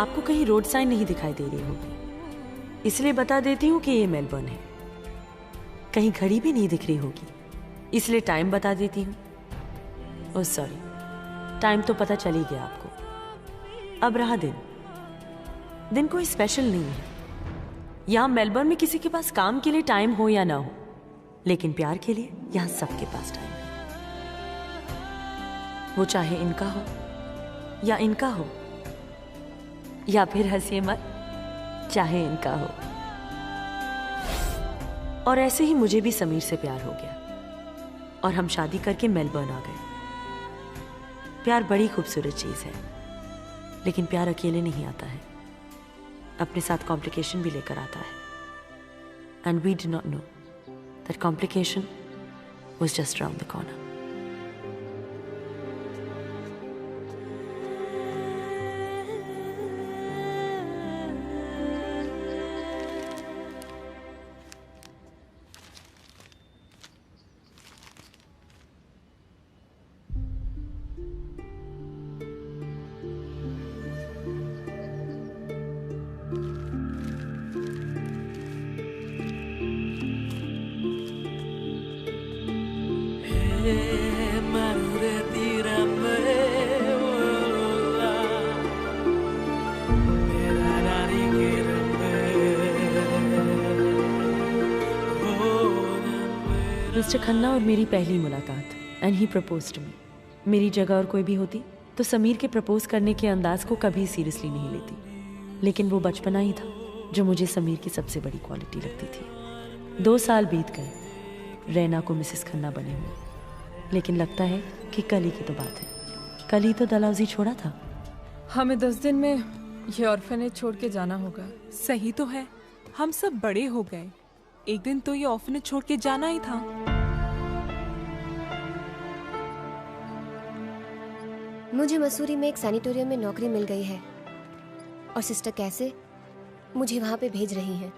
आपको कहीं road sign नहीं दिखाई दे रही होगी, इसलिए बता देती हूँ कि ये मेलबर्न है। कहीं घड़ी भी नहीं दिख रही होगी, इसलिए टाइम बता देती हूँ। ओह सॉरी, टाइम तो पता चल ही गया आपको। अब रहा दिन। दिन कोई स्पेशल नहीं है। यहाँ मेलबर्न में किसी के पास काम के लिए टाइम हो या ना हो, लेकिन प्यार के लिए यहाँ सबके पास टाइम है। वो चाहे इनका हो या इनका हो, या फिर हंसिए मत, चाहे इनका हो। और ऐसे ही मुझे भी समीर से प्यार हो गया और हम शादी करके मेलबर्न आ गए। प्यार बड़ी खूबसूरत चीज है, लेकिन प्यार अकेले नहीं आता है, अपने साथ कॉम्प्लिकेशन भी लेकर आता है। And we did not know that complication was just around the corner. Mister Khanna और मेरी पहली मुलाकात, एंड ही प्रपोज्ड मी। मेरी जगह और कोई भी होती तो समीर के प्रपोज करने के अंदाज को कभी सीरियसली नहीं लेती, लेकिन वो बचपना ही था जो मुझे समीर की सबसे बड़ी क्वालिटी लगती थी। 2 साल बीत गए रैना को मिसेस खन्ना बने हुए, लेकिन लगता है कि कल ही की तो बात है। कल ही तो डलहौजी छोड़ा था। हमें 10 दिन में ये ऑर्फनेज छोड़ के जाना होगा। सही तो है, हम सब बड़े हो गए, एक दिन तो ये ऑर्फनेज छोड़ के जाना ही था। मुझे मसूरी में एक सैनिटोरियम में नौकरी मिल गई है और सिस्टर कैसे मुझे वहां पे भेज रही हैं।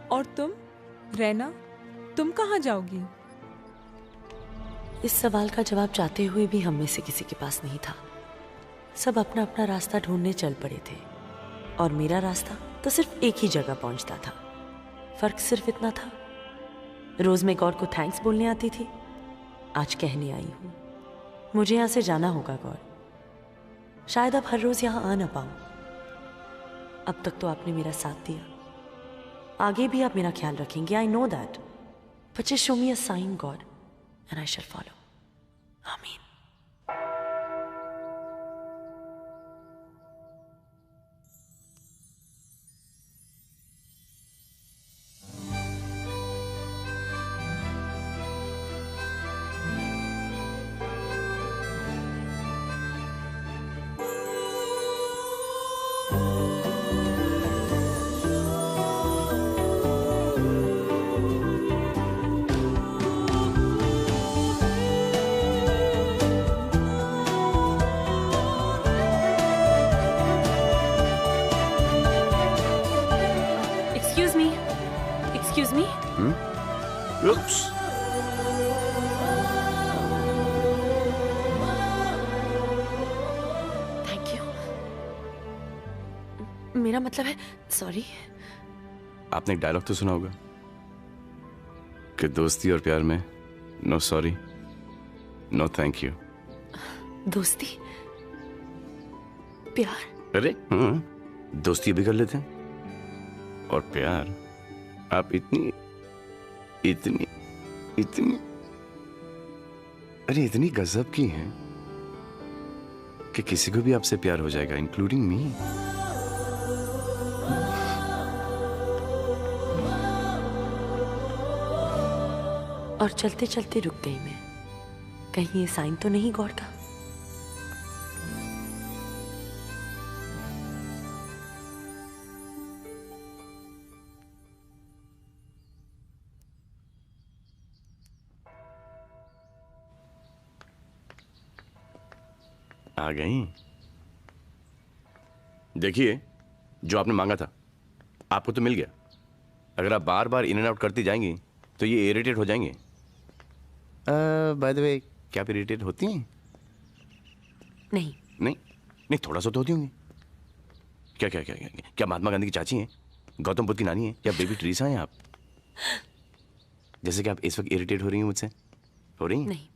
और तुम रैना, तुम कहाँ जाओगी? इस सवाल का जवाब चाहते हुए भी हम में से किसी के पास नहीं था। सब अपना अपना रास्ता ढूंढने चल पड़े थे और मेरा रास्ता तो सिर्फ एक ही जगह पहुंचता था। फर्क सिर्फ इतना था, रोज मैं गॉड को थैंक्स बोलने आती थी, आज कहने आई हूं मुझे यहां से जाना होगा गॉड। शायद अब हर रोज यहां आ ना पाऊं। अब तक तो आपने मेरा साथ दिया, आगे भी आप मेरा ख्याल रखेंगे, I know that, but just show me a sign God and I shall follow. आमीन। Excuse me? Oops. Thank you. मेरा मतलब है सॉरी। आपने एक डायलॉग तो सुना होगा कि दोस्ती और प्यार में no sorry no thank you. दोस्ती प्यार? अरे दोस्ती भी कर लेते हैं और प्यार आप इतनी इतनी इतनी अरे इतनी गजब की हैं कि किसी को भी आपसे प्यार हो जाएगा, इंक्लूडिंग मी। और चलते चलते रुक गई मैं, कहीं ये साइन तो नहीं गॉड का? आ गई। देखिए, जो आपने मांगा था आपको तो मिल गया। अगर आप बार बार इन एंड आउट करती जाएंगी तो ये इरिटेट हो जाएंगे। बाय द वे, क्या आप इरिटेट होती हैं? नहीं। नहीं, नहीं, थोड़ा सा तो होती होंगी। क्या क्या क्या क्या क्या महात्मा गांधी की चाची हैं, गौतम बुद्ध की नानी है, या बेबी टेरेसा हैं आप? जैसे कि आप इस वक्त इरिटेट हो रही हैं मुझसे, हो रही हैं? नहीं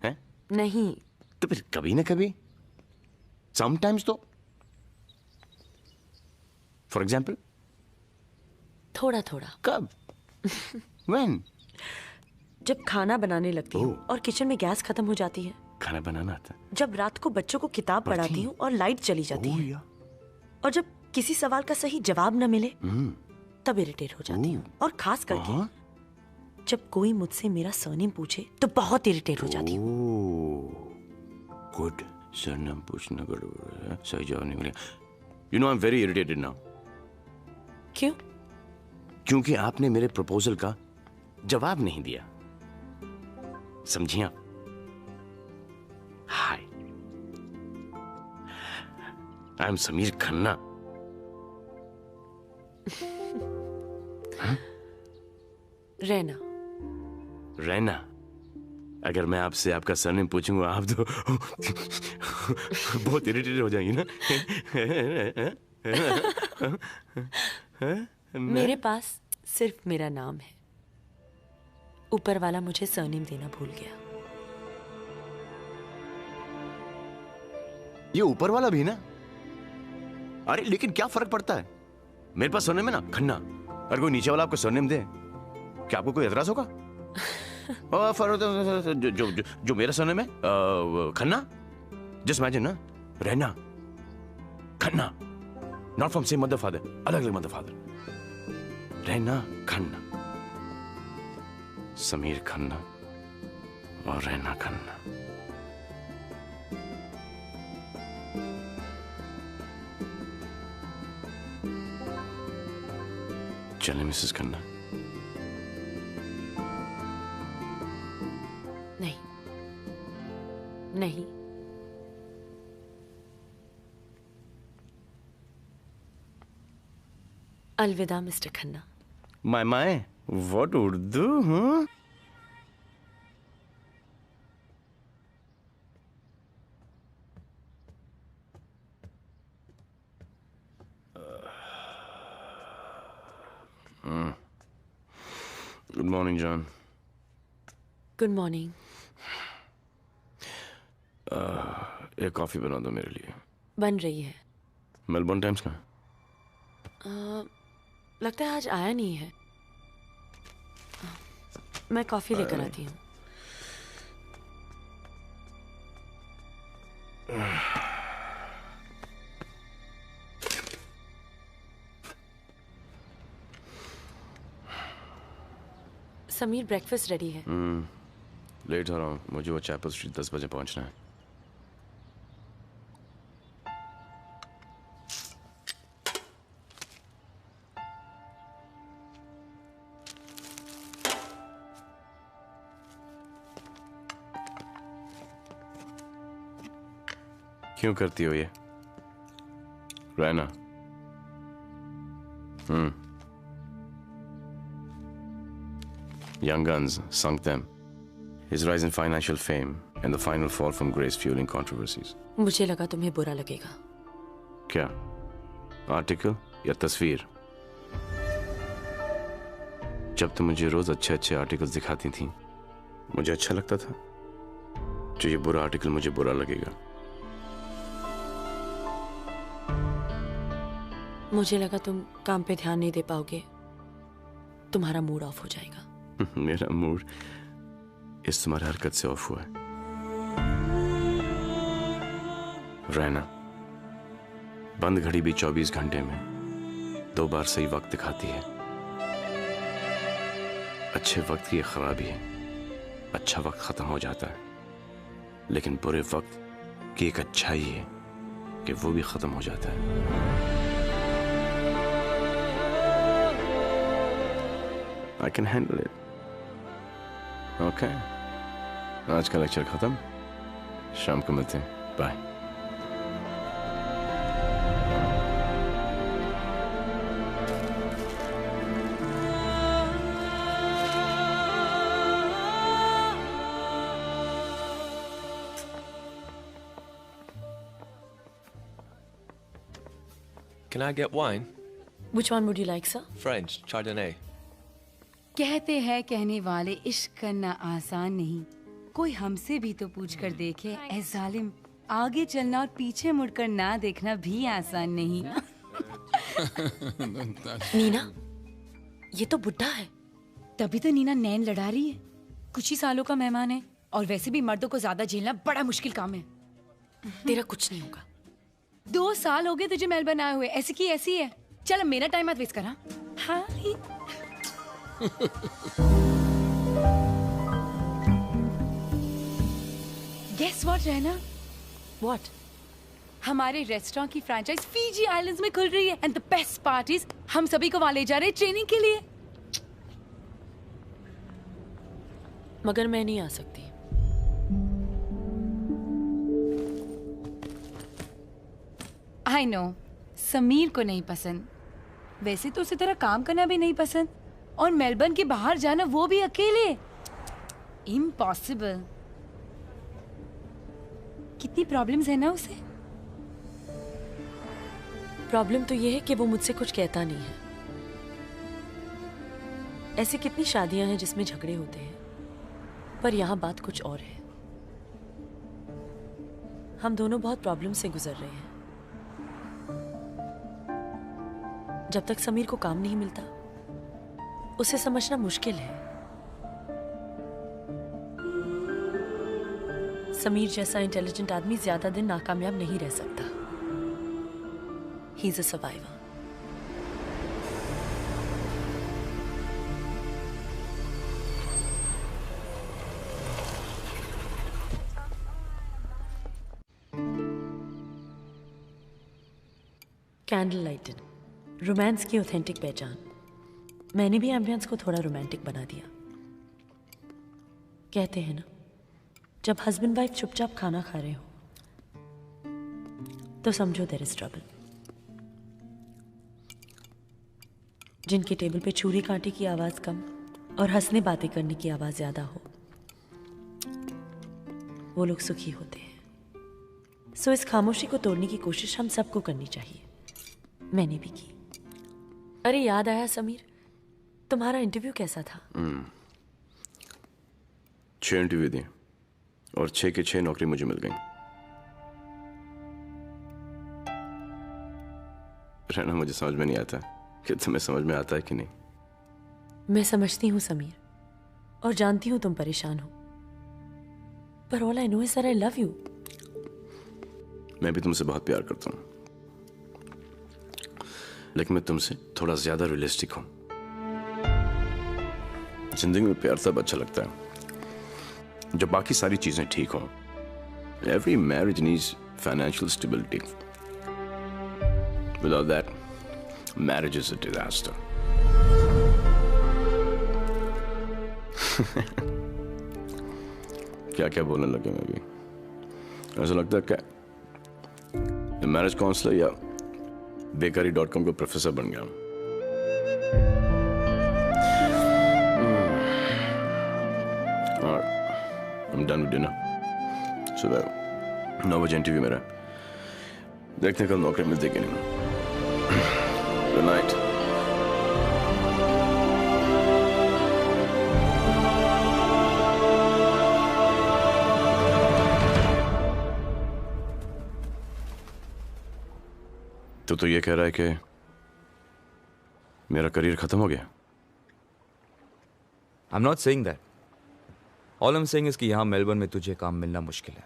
हैं? नहीं। तो फिर कभी ना कभी, समटाइम्स तो, फॉर एग्जाम्पल, थोड़ा थोड़ा। कब? When? जब खाना बनाने लगती हूँ ओह। और किचन में गैस खत्म हो जाती है, खाना बनाना आता है? जब रात को बच्चों को किताब पढ़ती पढ़ाती हैं? हूँ और लाइट चली जाती ओह है, या और जब किसी सवाल का सही जवाब न मिले तब इरिटेट हो जाती हूँ। और खास करके हाँ? जब कोई मुझसे मेरा सरनेम पूछे तो बहुत इरिटेट हो जाती हूँ। गुड, सरनेम पूछना गड़बड़ है, सही जवाब नहीं मिलेगा। You know I am very irritated now. क्यों? क्योंकि आपने मेरे प्रपोजल का जवाब नहीं दिया, समझिए आप? हाय, आई एम समीर खन्ना। रहना। रैना। अगर मैं आपसे आपका सरनेम पूछूंगा आप तो बहुत इरिटेटेड हो जाएंगी ना। मेरे पास सिर्फ मेरा नाम है, ऊपर वाला मुझे सरनेम देना भूल गया। ये ऊपर वाला भी ना? अरे लेकिन क्या फर्क पड़ता है? मेरे पास सरनेम है ना, खन्ना। अगर कोई नीचे वाला आपको सरनेम दे, क्या आपको कोई एतराज होगा? जो मेरा सरनेम है खन्ना, जस्ट इमेजिन ना, रहना Khanna, not from same mother father, अलग अलग मदर फादर। रहना खन्ना, समीर खन्ना और रहना खन्ना। चले मिसेस खन्ना। नहीं नहीं, अलविदा mister Khanna. My what Urdu? हाँ, good morning John. Good morning. एक कॉफी बना दो मेरे लिए। बन रही है। मेलबोर्न टाइम्स का? लगता है आज आया नहीं है। मैं कॉफी लेकर आती हूँ। समीर, ब्रेकफास्ट रेडी है। लेट हो रहा हूँ, मुझे वो चैपल स्ट्रीट 10 बजे पहुंचना है। क्यों करती हो ये Raina? Young Guns sunk them. His rise in financial fame and the final fall from grace fueling controversies. मुझे लगा तुम्हें बुरा लगेगा। क्या? आर्टिकल या तस्वीर? जब तुम मुझे रोज अच्छे अच्छे आर्टिकल्स दिखाती थी, मुझे अच्छा लगता था। जो ये बुरा आर्टिकल मुझे बुरा लगेगा। मुझे लगा तुम काम पे ध्यान नहीं दे पाओगे, तुम्हारा मूड ऑफ हो जाएगा। मेरा मूड इस तुम्हारी हरकत से ऑफ हुआ है। रहना, बंद घड़ी भी 24 घंटे में 2 बार सही वक्त दिखाती है। अच्छे वक्त की खराबी है, अच्छा वक्त खत्म हो जाता है, लेकिन बुरे वक्त की एक अच्छाई है कि वो भी खत्म हो जाता है। I can handle it. Okay. आज का लेक्चर खत्म, शाम को मिलते हैं। Bye. Can I get wine? Which one would you like, sir? French, Chardonnay. कहते हैं कहने वाले इश्क करना आसान नहीं, कोई हमसे भी तो पूछ कर देखे ऐ जालिम, आगे चलना और पीछे मुड़कर ना देखना भी आसान नहीं। नीना, ये तो बुड्ढा है। तभी तो नीना नैन लड़ा रही है। कुछ ही सालों का मेहमान है और वैसे भी मर्दों को ज्यादा झेलना बड़ा मुश्किल काम है। तेरा कुछ नहीं होगा। 2 साल हो गए तुझे मेलबर्न आए हुए, ऐसी की ऐसी है। चल मेरा टाइम मत वेस्ट करा। हाँ गेस व्हाट रहना? What? हमारे रेस्टोरेंट की फ्रैंचाइज फीजी आइलैंड्स में खुल रही है एंड द बेस्ट पार्टीज हम सभी को वहां ले जा रहे हैं ट्रेनिंग के लिए। मगर मैं नहीं आ सकती। आई नो, समीर को नहीं पसंद, वैसे तो उसे तरह काम करना भी नहीं पसंद, और मेलबर्न के बाहर जाना वो भी अकेले, इम्पॉसिबल। कितनी प्रॉब्लम्स है ना उसे। प्रॉब्लम तो ये है कि वो मुझसे कुछ कहता नहीं है। ऐसी कितनी शादियां हैं जिसमें झगड़े होते हैं, पर यहाँ बात कुछ और है। हम दोनों बहुत प्रॉब्लम से गुजर रहे हैं। जब तक समीर को काम नहीं मिलता, उसे समझना मुश्किल है। समीर जैसा इंटेलिजेंट आदमी ज्यादा दिन नाकामयाब नहीं रह सकता। He is a survivor. Candle lighted, romance की ऑथेंटिक पहचान। मैंने भी एम्बियंस को थोड़ा रोमांटिक बना दिया। कहते हैं ना, जब हस्बैंड वाइफ चुपचाप खाना खा रहे हो तो समझो देयर इज ट्रबल। जिनके टेबल पे छुरी कांटे की आवाज कम और हंसने बातें करने की आवाज ज्यादा हो, वो लोग सुखी होते हैं। सो इस खामोशी को तोड़ने की कोशिश हम सबको करनी चाहिए। मैंने भी की। अरे याद आया समीर, तुम्हारा इंटरव्यू कैसा था? 6 इंटरव्यू दिए और 6 के 6 नौकरी मुझे मिल गई। रहना, मुझे समझ में नहीं आता कि तुम्हें समझ में आता है कि नहीं। मैं समझती हूँ समीर, और जानती हूँ तुम परेशान हो, पर all I know is that I love you. मैं भी तुमसे बहुत प्यार करता हूँ, लेकिन मैं तुमसे थोड़ा ज्यादा रियलिस्टिक हूं। जिंदगी में प्यार तब अच्छा लगता है जब बाकी सारी चीजें ठीक हों। Every marriage needs financial stability. Without that, marriage is a disaster. क्या क्या बोलने लगे मैं भी। ऐसा लगता है क्या मैरिज काउंसलर या बेकारी.com का प्रोफेसर बन गया। I'm done with dinner. सुबह 9 बजे इंटरव्यू मेरा। देखते हैं कल नौकरी मिलती कि नहीं। Good night. तो ये कह रहा है कि मेरा करियर खत्म हो गया। I'm not saying that. All I'm saying is कि यहाँ मेलबर्न में तुझे काम मिलना मुश्किल है।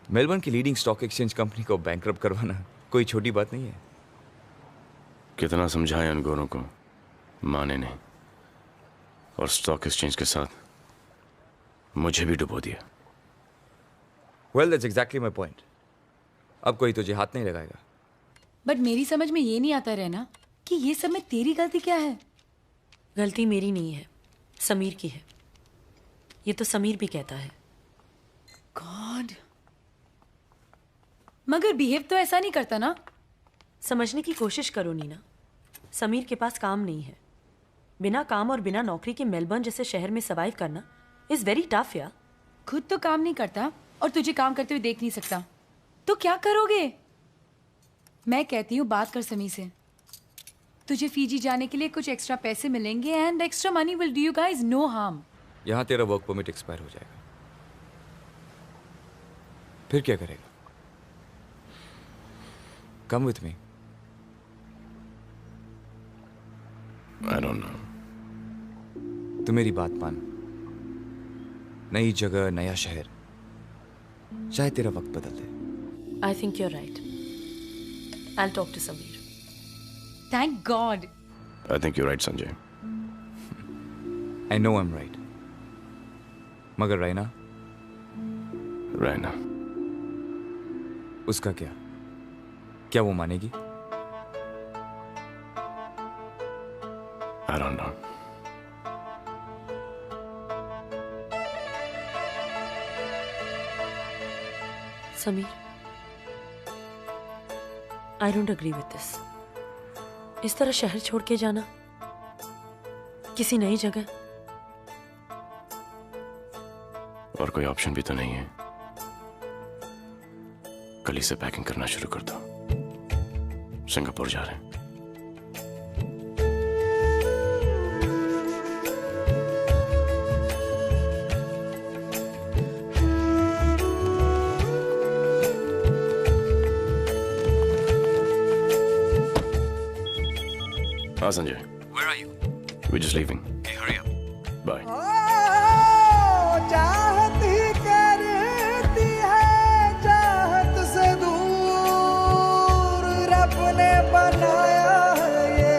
मेलबर्न की लीडिंग स्टॉक एक्सचेंज कंपनी को बैंकरप्ट करवाना कोई छोटी बात नहीं है। कितना समझाया उन गोरों को, माने नहीं, और स्टॉक एक्सचेंज के साथ मुझे भी डुबो दिया। Well, that's exactly my point. अब कोई तुझे हाथ नहीं लगाएगा। बट मेरी समझ में ये नहीं आता रहना कि ये सब में तेरी गलती क्या है। गलती मेरी नहीं है, समीर की है। ये तो समीर भी कहता है। गॉड, मगर बिहेव तो ऐसा नहीं करता ना। समझने की कोशिश करो नीना, समीर के पास काम नहीं है। बिना काम और बिना नौकरी के मेलबर्न जैसे शहर में सर्वाइव करना इज वेरी टफ यार। खुद तो काम नहीं करता और तुझे काम करते हुए देख नहीं सकता, तो क्या करोगे? मैं कहती हूँ बात कर समी से। तुझे फीजी जाने के लिए कुछ एक्स्ट्रा पैसे मिलेंगे and extra money will do you guys no harm. यहाँ तेरा वर्क परमिट एक्सपायर हो जाएगा, फिर क्या करेगा? Come with me. I don't know. तू मेरी बात मान। नई जगह, नया शहर, चाहे तेरा वक्त बदल दे। I think you're right. I'll talk to Sameer. Thank God. I think you're right, Sanjay. I know I'm right. मगर रैना, Raina. उसका क्या? क्या वो मानेगी? I don't know. Sameer, I don't agree with this. इस तरह शहर छोड़ के जाना, किसी नई जगह। और कोई ऑप्शन भी तो नहीं है। कल ही से पैकिंग करना शुरू कर दो। सिंगापुर जा रहे हैं। हाँ Sanjay. Where are you? We're just leaving. Hey, hurry up. Bye. चाहत ही करती है चाहत से दूर, रब ने बनाया है ये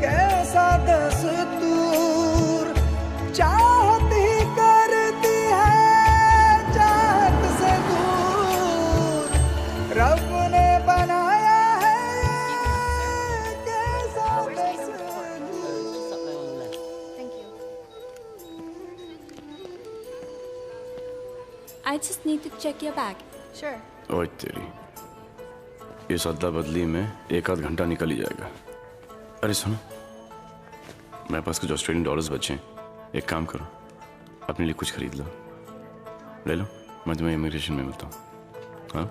कैसा दस्तूर। चाहत ही करती है चाहत से दूर, रब ने बनाया है ये कैसा दस्तूर। I just need to check your bag. Sure. ओए तेरी, इस अदला बदली में एक आध घंटा निकल ही जाएगा। अरे सुनो, मेरे पास कुछ ऑस्ट्रेलियन डॉलर्स बचे हैं। एक काम करो, अपने लिए कुछ खरीद लो। ले लो, मैं तुम्हें इमिग्रेशन में मिलता हूँ। हाँ?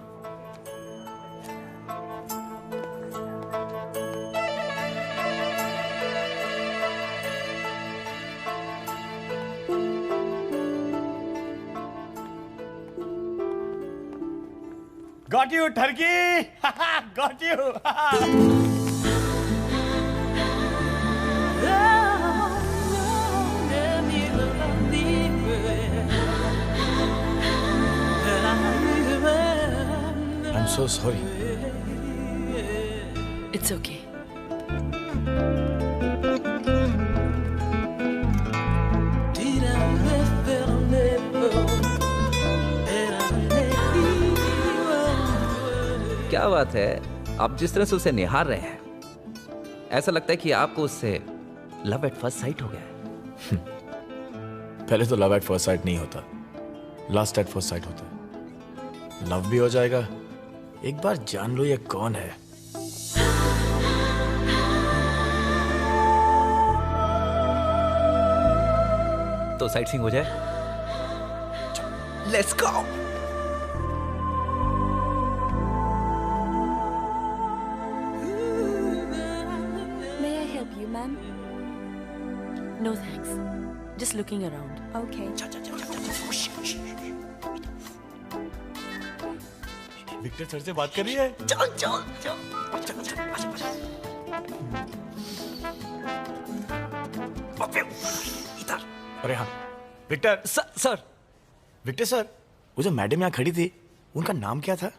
Got you, turkey! Got you! I'm so sorry. It's okay. क्या बात है, आप जिस तरह से उसे निहार रहे हैं, ऐसा लगता है कि आपको उससे लव एट फर्स्ट साइट हो गया है। पहले तो लव एट फर्स्ट साइट नहीं होता, लास्ट एट फर्स्ट साइट होता है। लव भी हो जाएगा, एक बार जान लो ये कौन है। तो साइट सीइंग हो जाए। Let's go. May I help you, ma'am? No thanks. Just looking around. Okay. Victor sir से बात कर रही है। अरे हाँ, विक्टर सर। विक्टर सर, वो जो मैडम यहाँ खड़ी थी, उनका नाम क्या था?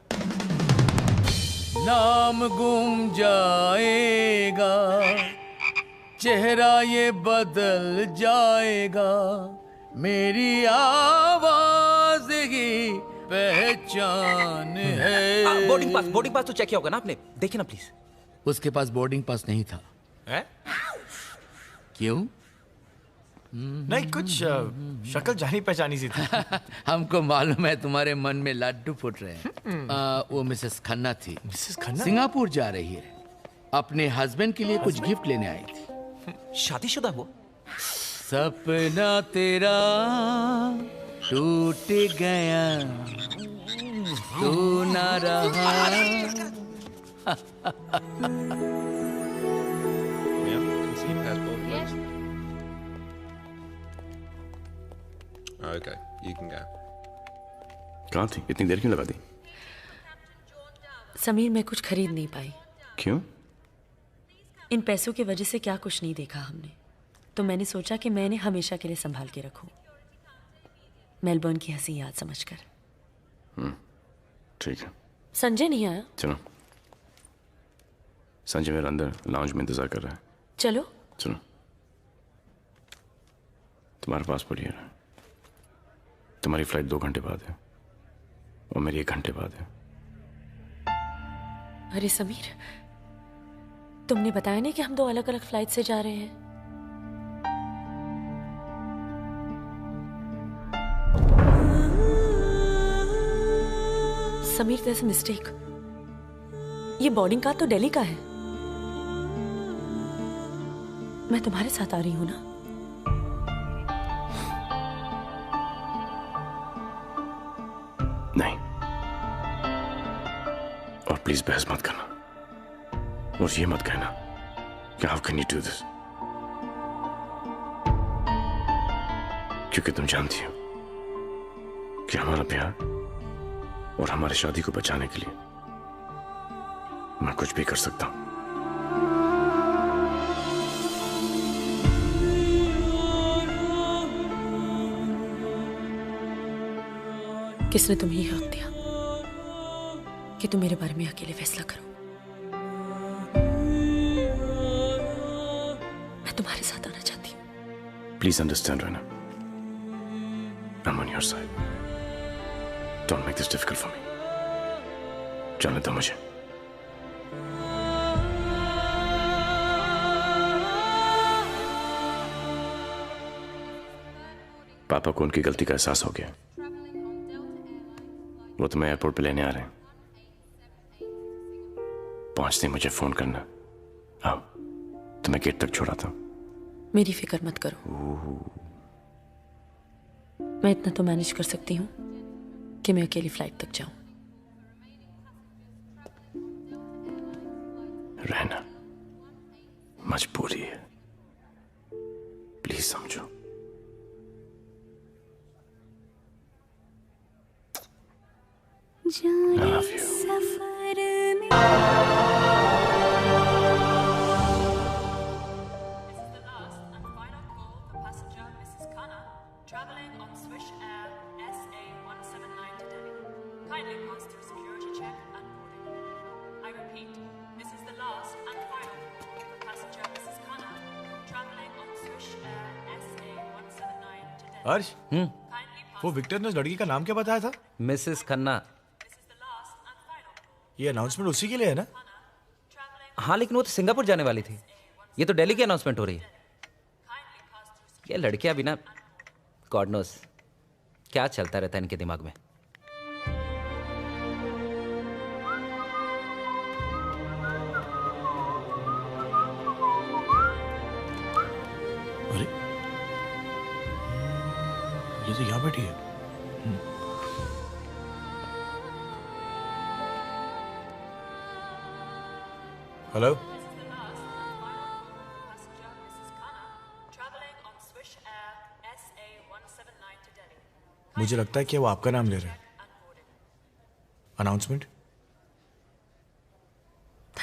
नाम गुम जाएगा, चेहरा ये बदल जाएगा, मेरी आवाज ही पहचान है। बोर्डिंग पास तो चेक किया होगा ना आपने, देखिए ना प्लीज। उसके पास बोर्डिंग पास नहीं था। है? क्यों? नहीं, कुछ शक्ल जानी पहचानी सी थी। हमको मालूम है तुम्हारे मन में लड्डू फूट रहे हैं। वो मिसेस खन्ना थी। मिसेस खन्ना? सिंगापुर जा रही है, अपने हस्बैंड के लिए कुछ गिफ्ट लेने आई थी। शादीशुदा वो? सपना तेरा टूट गया, तू ना रहा Ma'am, can you see your passport, please? Okay, you can go. कहाँ थी? इतनी देर क्यों लगा दी? समीर, मैं कुछ खरीद नहीं पाई। क्यों? इन पैसों की वजह से क्या कुछ नहीं देखा हमने, तो मैंने सोचा कि मैं इन्हें हमेशा के लिए संभाल के रखूं, मेलबर्न की हंसी याद समझकर। ठीक है। संजय नहीं आया? चलो, संजय मेरा अंदर लाउंज में इंतजार कर रहा है। चलो। चलो। तुम्हारा पासपोर्ट ये रहा। तुम्हारी फ्लाइट 2 घंटे बाद है और मेरी 1 घंटे बाद है। अरे समीर, तुमने बताया नहीं कि हम 2 अलग अलग फ्लाइट से जा रहे हैं? Sameer, there's a mistake. ये बोर्डिंग कार्ड तो दिल्ली का है। मैं तुम्हारे साथ आ रही हूं ना? नहीं, और प्लीज बहस मत करना और ये मत कहना कि how can you do this, क्योंकि तुम जानती हो कि हमारा प्यार और हमारी शादी को बचाने के लिए मैं कुछ भी कर सकता हूं। किसने तुम्हें यह हक दिया कि तुम मेरे बारे में अकेले फैसला करो? मैं तुम्हारे साथ आना चाहती हूँ। Please understand Raina, I'm on your side. Don't make this difficult for me. जाने दो मुझे। पापा को उनकी गलती का एहसास हो गया। वो तुम्हें एयरपोर्ट पे लेने आ रहे हैं। पहुंचते ही मुझे फोन करना। आओ, तुम्हें गेट तक छोड़ा था। मेरी फिक्र मत करो, मैं इतना तो मैनेज कर सकती हूँ कि मैं अकेली फ्लाइट तक जाऊं। रहना मजबूरी है, प्लीज समझो। I love you. हर्ष, वो विक्टर ने उस लड़की का नाम क्या बताया था? मिसेस खन्ना। ये अनाउंसमेंट उसी के लिए है ना? हाँ, लेकिन वो तो सिंगापुर जाने वाली थी। ये तो दिल्ली की अनाउंसमेंट हो रही है। ये लड़कियां भी ना, गॉड नोस क्या चलता रहता है इनके दिमाग में। अरे, ये तो यहाँ बैठी है। हेलो, मुझे लगता है कि वो आपका नाम ले रहे हैं। अनाउंसमेंट।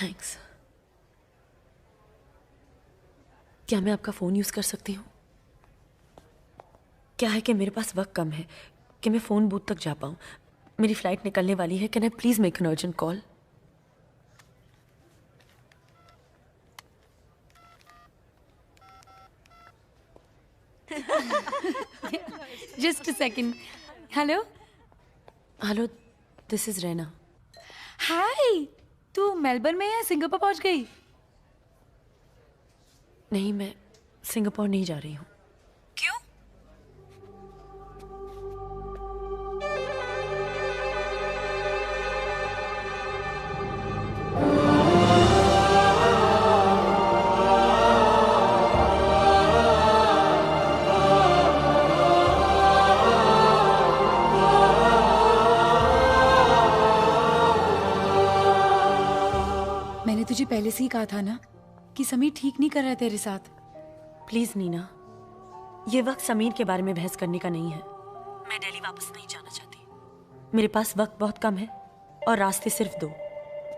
थैंक्स। क्या मैं आपका फोन यूज कर सकती हूँ? क्या है कि मेरे पास वक्त कम है कि मैं फोन बूथ तक जा पाऊँ। मेरी फ्लाइट निकलने वाली है। Can I please make an urgent call? Just a second. Hello? Hello, this is Raina. Hi, तू मेलबर्न में या सिंगापुर पहुंच गई? नहीं, मैं सिंगापुर नहीं जा रही हूँ। क्यों? मैंने तुझे पहले से ही कहा था ना कि समीर ठीक नहीं कर रहा है तेरे साथ। प्लीज नीना, ये वक्त समीर के बारे में बहस करने का नहीं है। मैं दिल्ली वापस नहीं जाना चाहती। मेरे पास वक्त बहुत कम है और रास्ते सिर्फ 2।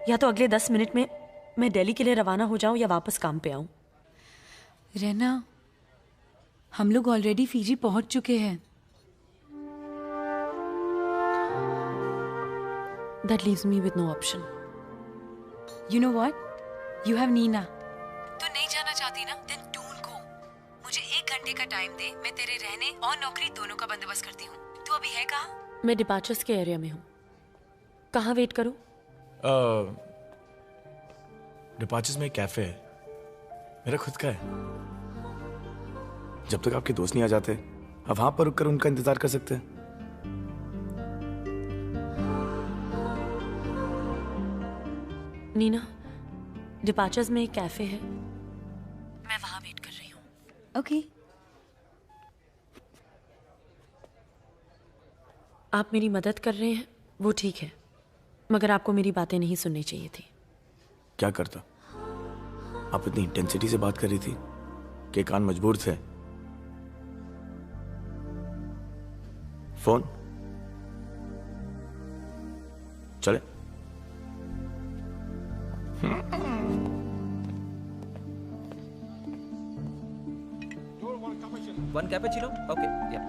या तो अगले 10 मिनट में मैं दिल्ली के लिए रवाना हो जाऊं या वापस काम पे आऊं। रहना, हम लोग ऑलरेडी फीजी पहुंच चुके हैं। That leaves me with no option. You know what? You have Nina. तू नहीं जाना चाहती ना? Then don't go. मुझे 1 घंटे का टाइम दे, मैं तेरे रहने और नौकरी दोनों का बंदोबस्त करती हूँ। तू अभी है कहाँ? मैं डिपार्चर्स के एरिया में हूँ। कहाँ वेट करूँ? डिपार्चर्स में एक कैफे है, मेरा खुद का है। जब तक आपके दोस्त नहीं आ जाते, आप वहां पर रुककर उनका इंतजार कर सकते हैं। नीना, डिपार्चर्स में एक कैफे है, मैं वहां वेट कर रही हूँ। ओके। आप मेरी मदद कर रहे हैं वो ठीक है, मगर आपको मेरी बातें नहीं सुननी चाहिए थी। क्या करता? आप इतनी इंटेंसिटी से बात कर रही थी कि कान मजबूर थे। फोन चले? One cappuccino? Okay, yeah.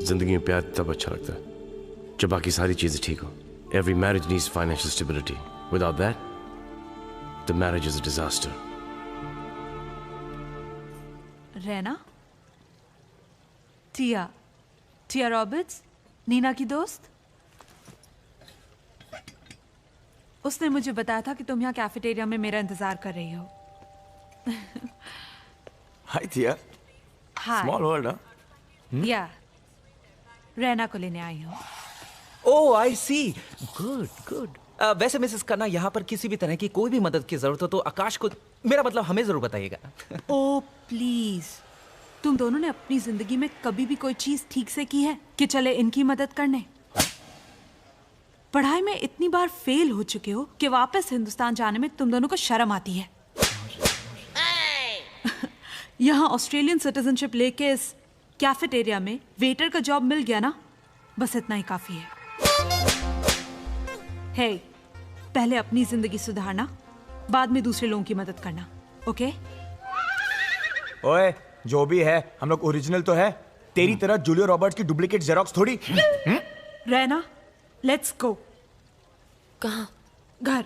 जिंदगी में प्यार तब अच्छा लगता है जब बाकी सारी चीजें ठीक हो। Every marriage needs financial stability. Without that, the marriage is a disaster. रहना? टिया रॉबर्ट्स, नीना की दोस्त। उसने मुझे बताया था कि तुम यहाँ कैफेटेरिया में मेरा इंतजार कर रही हो। हाय टिया। हाय। स्मॉल वर्ल्ड, या रहना को लेने आई हूँ। ओह आई सी, गुड गुड। वैसे मिसेस खन्ना, यहाँ पर किसी भी तरह की कोई भी मदद की जरूरत हो तो आकाश को, मेरा मतलब हमें जरूर बताइएगा। ओ प्लीज, तुम दोनों ने अपनी जिंदगी में कभी भी कोई चीज ठीक से की है कि चले इनकी मदद करने? पढ़ाई में इतनी बार फेल हो चुके हो कि वापस हिंदुस्तान जाने में तुम दोनों को शर्म आती है। यहाँ ऑस्ट्रेलियन सिटीजनशिप लेके इस कैफेटेरिया में वेटर का जॉब मिल गया ना, बस इतना ही काफी है। हे, पहले अपनी जिंदगी सुधारना, बाद में दूसरे लोगों की मदद करना, ओके? ओए, जो भी है हम लोग ओरिजिनल तो है, तेरी तरह जूलिया रॉबर्ट्स की डुप्लीकेट जेरोक्स थोड़ी। रहना, लेट्स गो। कहाँ? घर,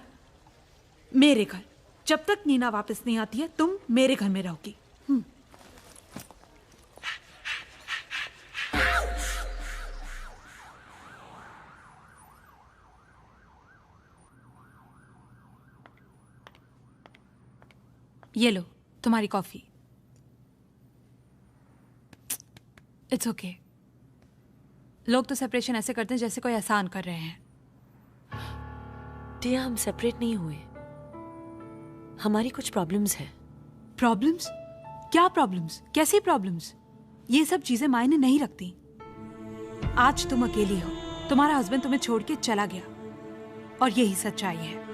मेरे घर। जब तक नीना वापस नहीं आती है तुम मेरे घर में रहोगी। ये लो तुम्हारी कॉफी। It's okay. लोग तो सेपरेशन ऐसे करते हैं जैसे कोई एहसान कर रहे हैं। टिया, हम सेपरेट नहीं हुए, हमारी कुछ प्रॉब्लम्स हैं। प्रॉब्लम्स? क्या प्रॉब्लम्स? कैसी प्रॉब्लम्स? ये सब चीजें मायने नहीं रखती। आज तुम अकेली हो, तुम्हारा हस्बैंड तुम्हें छोड़ के चला गया और यही सच्चाई है।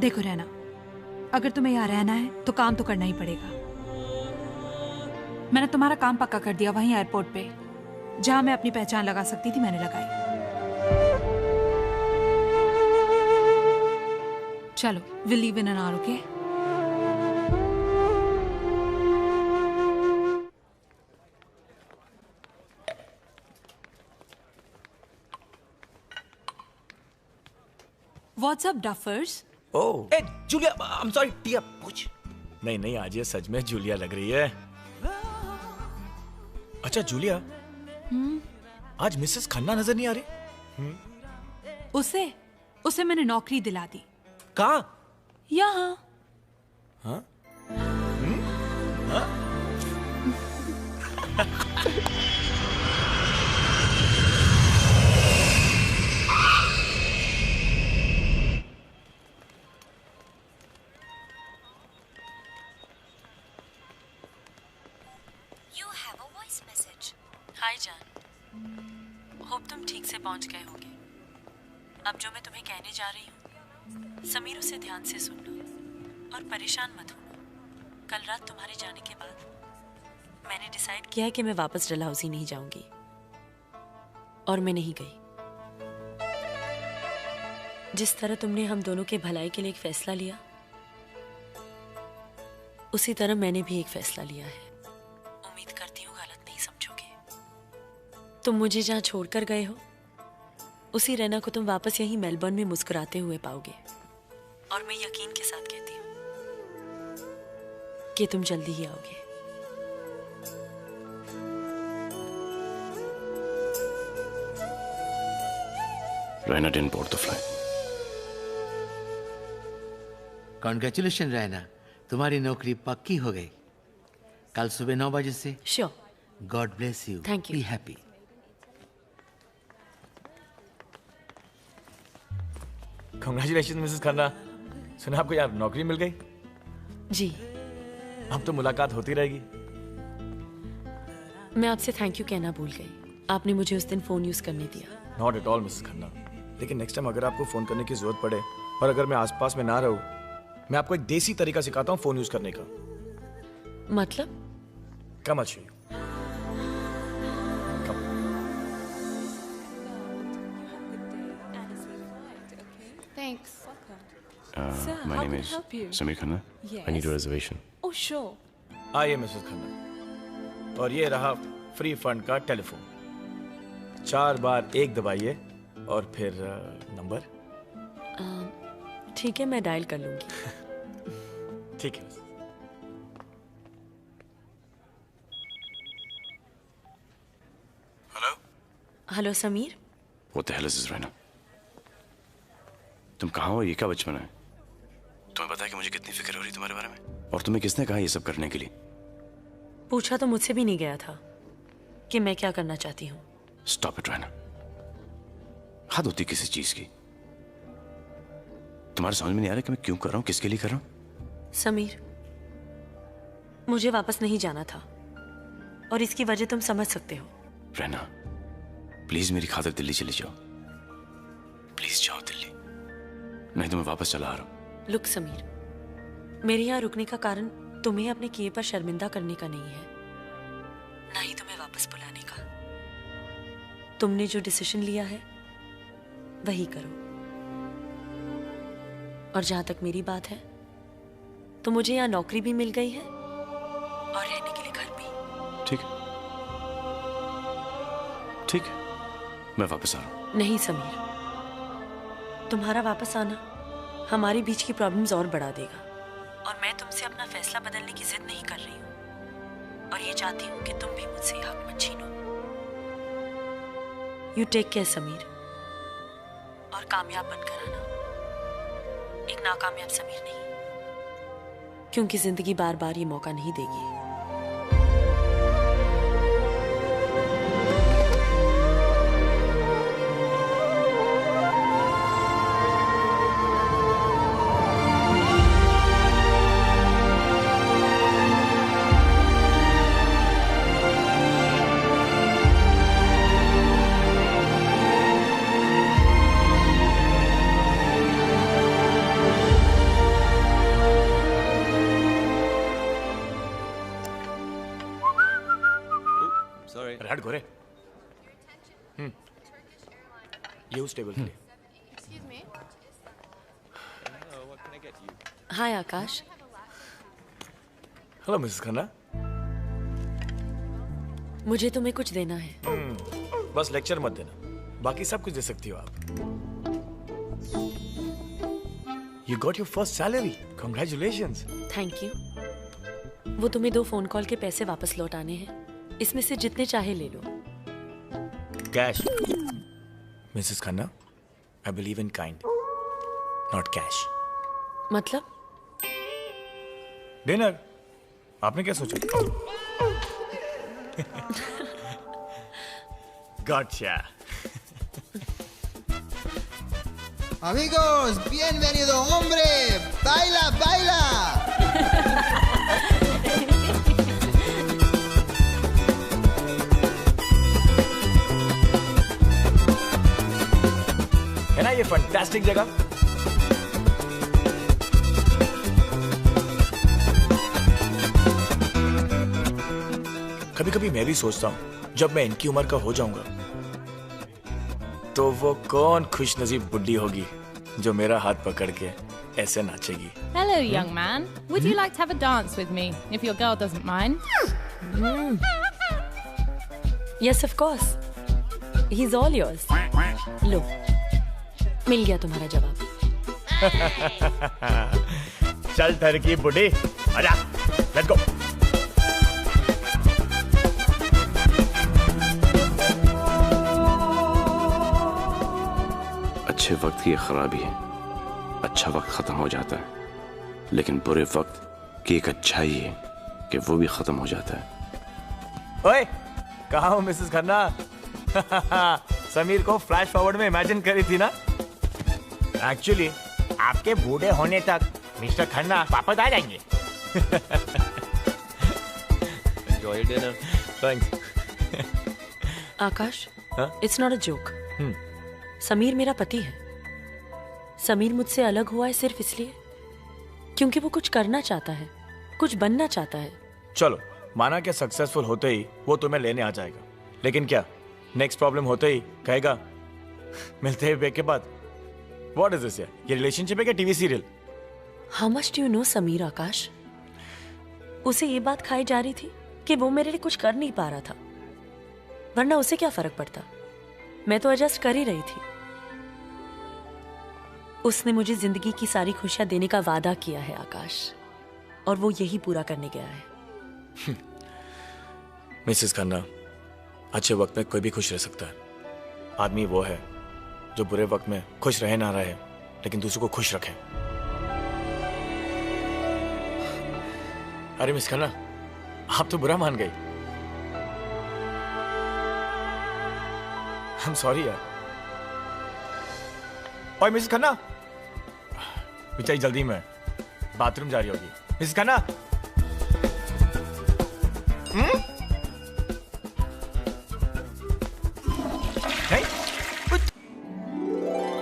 देखो रहना, अगर तुम्हें यहाँ रहना है तो काम तो करना ही पड़ेगा। मैंने तुम्हारा काम पक्का कर दिया वहीं एयरपोर्ट पे, जहां मैं अपनी पहचान लगा सकती थी मैंने लगाई। चलो, we'll leave in an hour, okay? What's up, duffers? Oh, A Julia, I'm sorry, टिया, पूछ। नहीं, आज ये सच में जूलिया लग रही है। अच्छा जूलिया, आज मिसेस खन्ना नजर नहीं आ रही? उसे मैंने नौकरी दिला दी। कहाँ? यहाँ। हाँ? हाय जान, होप तुम ठीक से पहुंच गए होगे। अब जो मैं तुम्हें कहने जा रही हूँ, समीर उसे ध्यान से सुन लो और परेशान मत होना। कल रात तुम्हारे जाने के बाद मैंने डिसाइड किया है कि मैं वापस डलहौजी नहीं जाऊंगी, और मैं नहीं गई। जिस तरह तुमने हम दोनों के भलाई के लिए एक फैसला लिया, उसी तरह मैंने भी एक फैसला लिया है। उम्मीद करती हूँ गलत नहीं समझोगे। तुम मुझे जहाँ छोड़कर गए हो, उसी रैना को तुम वापस यहीं मेलबर्न में मुस्कुराते हुए पाओगे, और मैं यकीन के साथ कहती हूँ कि तुम जल्दी ही आओगे। Raina didn't board the flight. Congratulation Raina, तुम्हारी नौकरी पक्की हो गई। कल सुबह 9 बजे से। Sure. God bless you. Thank you. Be happy. Congratulation Mrs Khanna, सुना आपको यार नौकरी मिल गई? जी। अब तो मुलाकात होती रहेगी। मैं आपसे थैंक यू कहना भूल गई, आपने मुझे उस दिन फोन यूज करने दिया। Not at all Mrs Khanna, लेकिन नेक्स्ट टाइम अगर आपको फोन करने की जरूरत पड़े और अगर मैं आसपास में ना रहूं, मैं आपको एक देसी तरीका सिखाता हूँ फोन यूज करने का। मतलब? कम अच्छी। Thanks. My name is Samir Khanna. I need a reservation. Oh, sure. आइए मिसेस खन्ना, और ये रहा फ्री फंड का टेलीफोन। 4 बार 1 दबाइए और फिर नंबर। ठीक है, मैं डायल कर लूंगी। ठीक है। Hello. Hello Sameer. What the hell is this, Raina? तुम कहाँ हो? ये क्या बचपन है? तुम्हें पता है कि मुझे कितनी फिक्र हो रही तुम्हारे बारे में? और तुम्हें किसने कहा ये सब करने के लिए? पूछा तो मुझसे भी नहीं गया था कि मैं क्या करना चाहती हूँ। Stop it, Raina. हद होती किसी चीज की। तुम्हारे समझ में नहीं आ रहा कि मैं क्यों कर रहा हूँ, किसके लिए कर रहा हूँ? समीर, मुझे वापस नहीं जाना था, और इसकी वजह तुम समझ सकते हो। रैना, प्लीज मेरी खातिर दिल्ली चली जाओ। प्लीज जाओ दिल्ली, नहीं तो मैं वापस चला आ रहा हूँ। लुक समीर, मेरे यहाँ रुकने का कारण तुम्हें अपने किए पर शर्मिंदा करने का नहीं है, ना ही तुम्हें वापस बुलाने का। तुमने जो डिसीजन लिया है वही करो। और जहां तक मेरी बात है, तो मुझे यहाँ नौकरी भी मिल गई है और रहने के लिए घर भी। ठीक है, ठीक है, मैं वापस आ रहा हूँ। नहीं समीर, तुम्हारा वापस आना हमारे बीच की प्रॉब्लम्स और बढ़ा देगा, और मैं तुमसे अपना फैसला बदलने की जिद नहीं कर रही हूँ, और ये चाहती हूँ कि तुम भी मुझसे हक मत छीनो। यू टेक केयर समीर, और कामयाब बनकर आना, एक नाकामयाब समीर नहीं, क्योंकि जिंदगी बार बार ये मौका नहीं देगी। हट गोरे। ये उस टेबल के लिए। Hi Akash. Hello Mrs Khanna. मुझे तुम्हें कुछ देना है। बस लेक्चर मत देना, बाकी सब कुछ दे सकती हो आप। You got your first salary. Congratulations. Thank you. वो तुम्हें 2 फोन कॉल के पैसे वापस लौटाने हैं, इसमें से जितने चाहे ले लो। Cash. Mrs Khanna, I believe in kind, not cash. मतलब? डिनर। आपने क्या सोचा? Gotcha. Amigos, bienvenido, hombre. Baila, baila. Fantastic जगह। कभी कभी मैं भी सोचता हूँ जब मैं इनकी उम्र का हो जाऊंगा तो वो कौन खुश नसीब बुड्ढी होगी जो मेरा हाथ पकड़ के ऐसे नाचेगी। Hello, young man. Would you like to have a dance with me, if your girl doesn't mind? Yes, of course. He's all yours. लो, मिल गया तुम्हारा जवाब। चल तरकीब बुड्ढी, आजा, लेट्स गो। अच्छे वक्त की खराबी है, अच्छा वक्त खत्म हो जाता है, लेकिन बुरे वक्त की एक अच्छाई है कि वो भी खत्म हो जाता है। ओए, कहाँ हो मिसेस खन्ना? समीर को फ्लैश फॉरवर्ड में इमेजिन करी थी ना? एक्चुअली आपके बूढ़े होने तक मिस्टर खन्ना वापस आ जाएंगे। Enjoy your dinner. Thanks. Akash, it's not a joke. Sameer मेरा पति है। समीर मुझसे अलग हुआ है सिर्फ इसलिए क्योंकि वो कुछ करना चाहता है, कुछ बनना चाहता है। चलो माना कि सक्सेसफुल होते ही वो तुम्हें लेने आ जाएगा, लेकिन क्या नेक्स्ट प्रॉब्लम होते ही कहेगा मिलते ही ब्रेक के बाद व्हाट इज दिस? ये रिलेशनशिप है क्या TV serial? How much do you know Sameer? Akash, उसे ये बात खाई जा रही थी कि वो मेरे लिए कुछ कर नहीं पा रहा था, वरना उसे क्या फर्क पड़ता, मैं तो एडजस्ट कर ही रही थी। उसने मुझे जिंदगी की सारी खुशियां देने का वादा किया है आकाश, और वो यही पूरा करने गया है। मिसेस खन्ना, अच्छे वक्त में कोई भी खुश रह सकता है। आदमी वो है जो बुरे वक्त में खुश रहे ना रहे, लेकिन दूसरों को खुश रखे। अरे मिस खन्ना, आप तो बुरा मान गई। I'm sorry यार। ओए मिसेस खन्ना, बेचारी जल्दी में बाथरूम जा रही होगी। मिसेस खन्ना,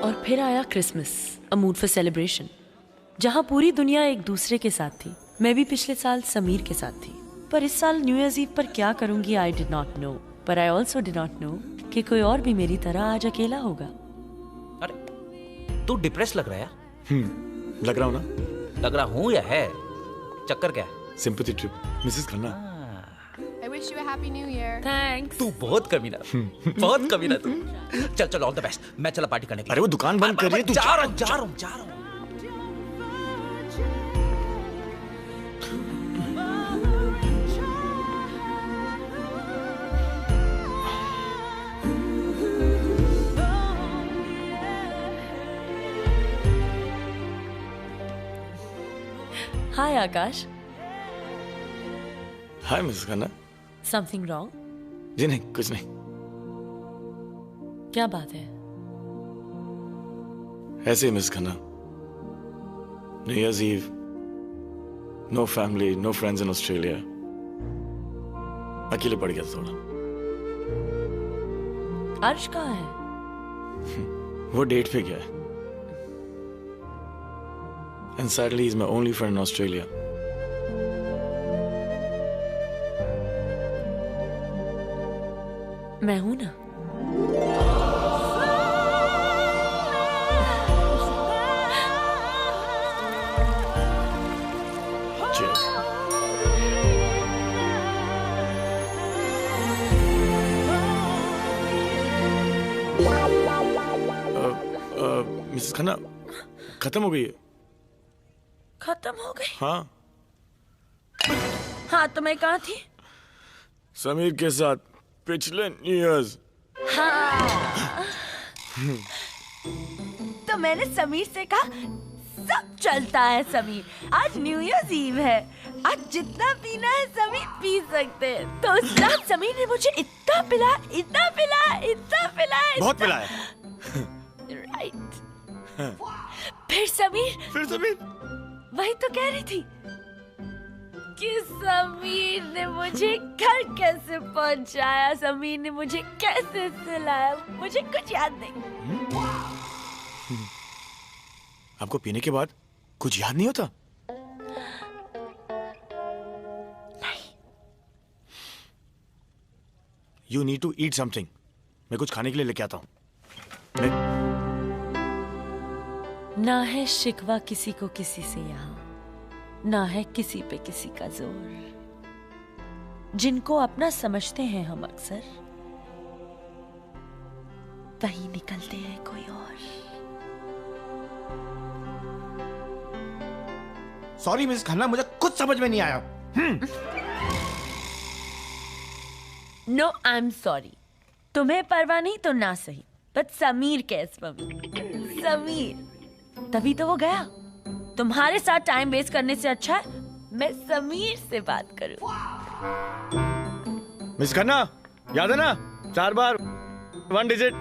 और फिर आया Christmas, a mood for celebration, जहां पूरी दुनिया एक दूसरे के साथ थी। मैं भी पिछले साल समीर के साथ थी, पर इस साल न्यू ईयर्स ईव पर क्या करूंगी आई डिड नॉट नो, पर I also did not no कि कोई और भी मेरी तरह आज अकेला होगा। तू डिप्रेस लग रहा है यार। लग रहा हूँ ना? लग रहा हूँ या है? चक्कर क्या है? Sympathy trip Mrs Khanna. I wish you a happy new year. Thanks. तू बहुत कमीना, बहुत कमीना तू। चल चल, ऑल द बेस्ट। मैं चला पार्टी करने के लिए। अरे वो दुकान बंद कर रही है, तू जा रहा हूँ। Hi Akash. Hi Mrs Khanna. Something wrong? जी नहीं, कुछ नहीं। क्या बात है? ऐसे ही miss Khanna, new year's eve, no family, no friends in Australia, अकेले पड़ गया थोड़ा। अर्श कहाँ है? वो डेट पे गया है। And sadly, he's my only friend in Australia. मैं हूं ना। Cheers. मिसेस खन्ना, खत्म हो गई है। खत्म हो गई? हाँ। हाँ, तो मैं कहाँ थी? समीर के साथ पिछले न्यू ईयर्स। हाँ। तो मैंने समीर से कहा सब चलता है समीर, आज न्यू ईयर्स ईव है, आज जितना पीना है समीर पी सकते हैं। तो उस रात समीर ने मुझे इतना पिलाया, इतना पिलाया, इतना पिलाया, बहुत पिलाया। राइट। फिर समीर वही तो कह रही थी कि समीर ने मुझे घर कैसे पहुंचाया, समीर ने मुझे कैसे सुलाया, मुझे कुछ याद नहीं। आपको पीने के बाद कुछ याद नहीं होता? नहीं। You need to eat something. मैं कुछ खाने के लिए लेके आता हूँ। ना है शिकवा किसी को किसी से यहाँ, ना है किसी पे किसी का जोर। जिनको अपना समझते हैं हम अक्सर, वही निकलते हैं कोई और। सॉरी मिस खन्ना, मुझे कुछ समझ में नहीं आया। No I am sorry. तुम्हें परवाह नहीं तो ना सही, बट समीर कैस मम्मी, समीर। तभी तो वो गया। तुम्हारे साथ टाइम वेस्ट करने से अच्छा है मैं समीर से बात करूं। मिस खन्ना, याद है ना 4 बार 1 डिजिट?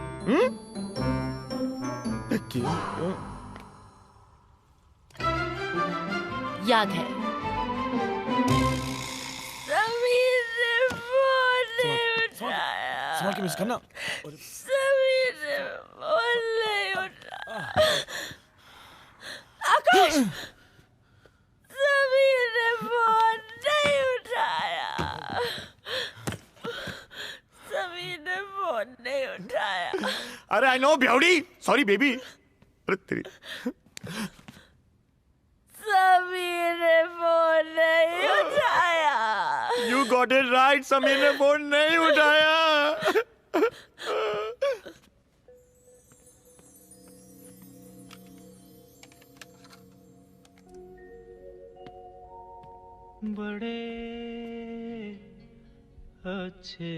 याद है। समीर ने फोन नहीं उठाया। संभाल के मिस खन्ना। समीर ने फोन नहीं उठाया। आकाश, समीर ने फोन नहीं उठाया। समीर ने फोन नहीं उठाया। अरे आई नो ब्याउडी, सॉरी बेबी। अरे तेरी। समीर ने फोन नहीं उठाया। You got it right, Sameer ने फोन नहीं उठाया। बड़े अच्छे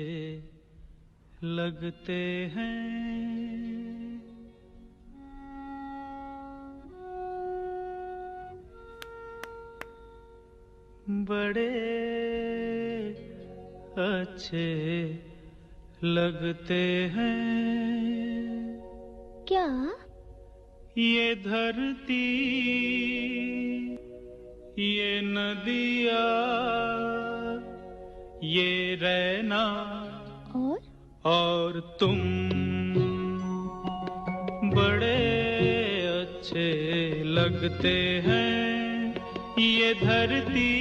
लगते हैं बड़े अच्छे लगते हैं क्या? ये धरती, ये नदिया, ये रहना और तुम बड़े अच्छे लगते हैं। ये धरती,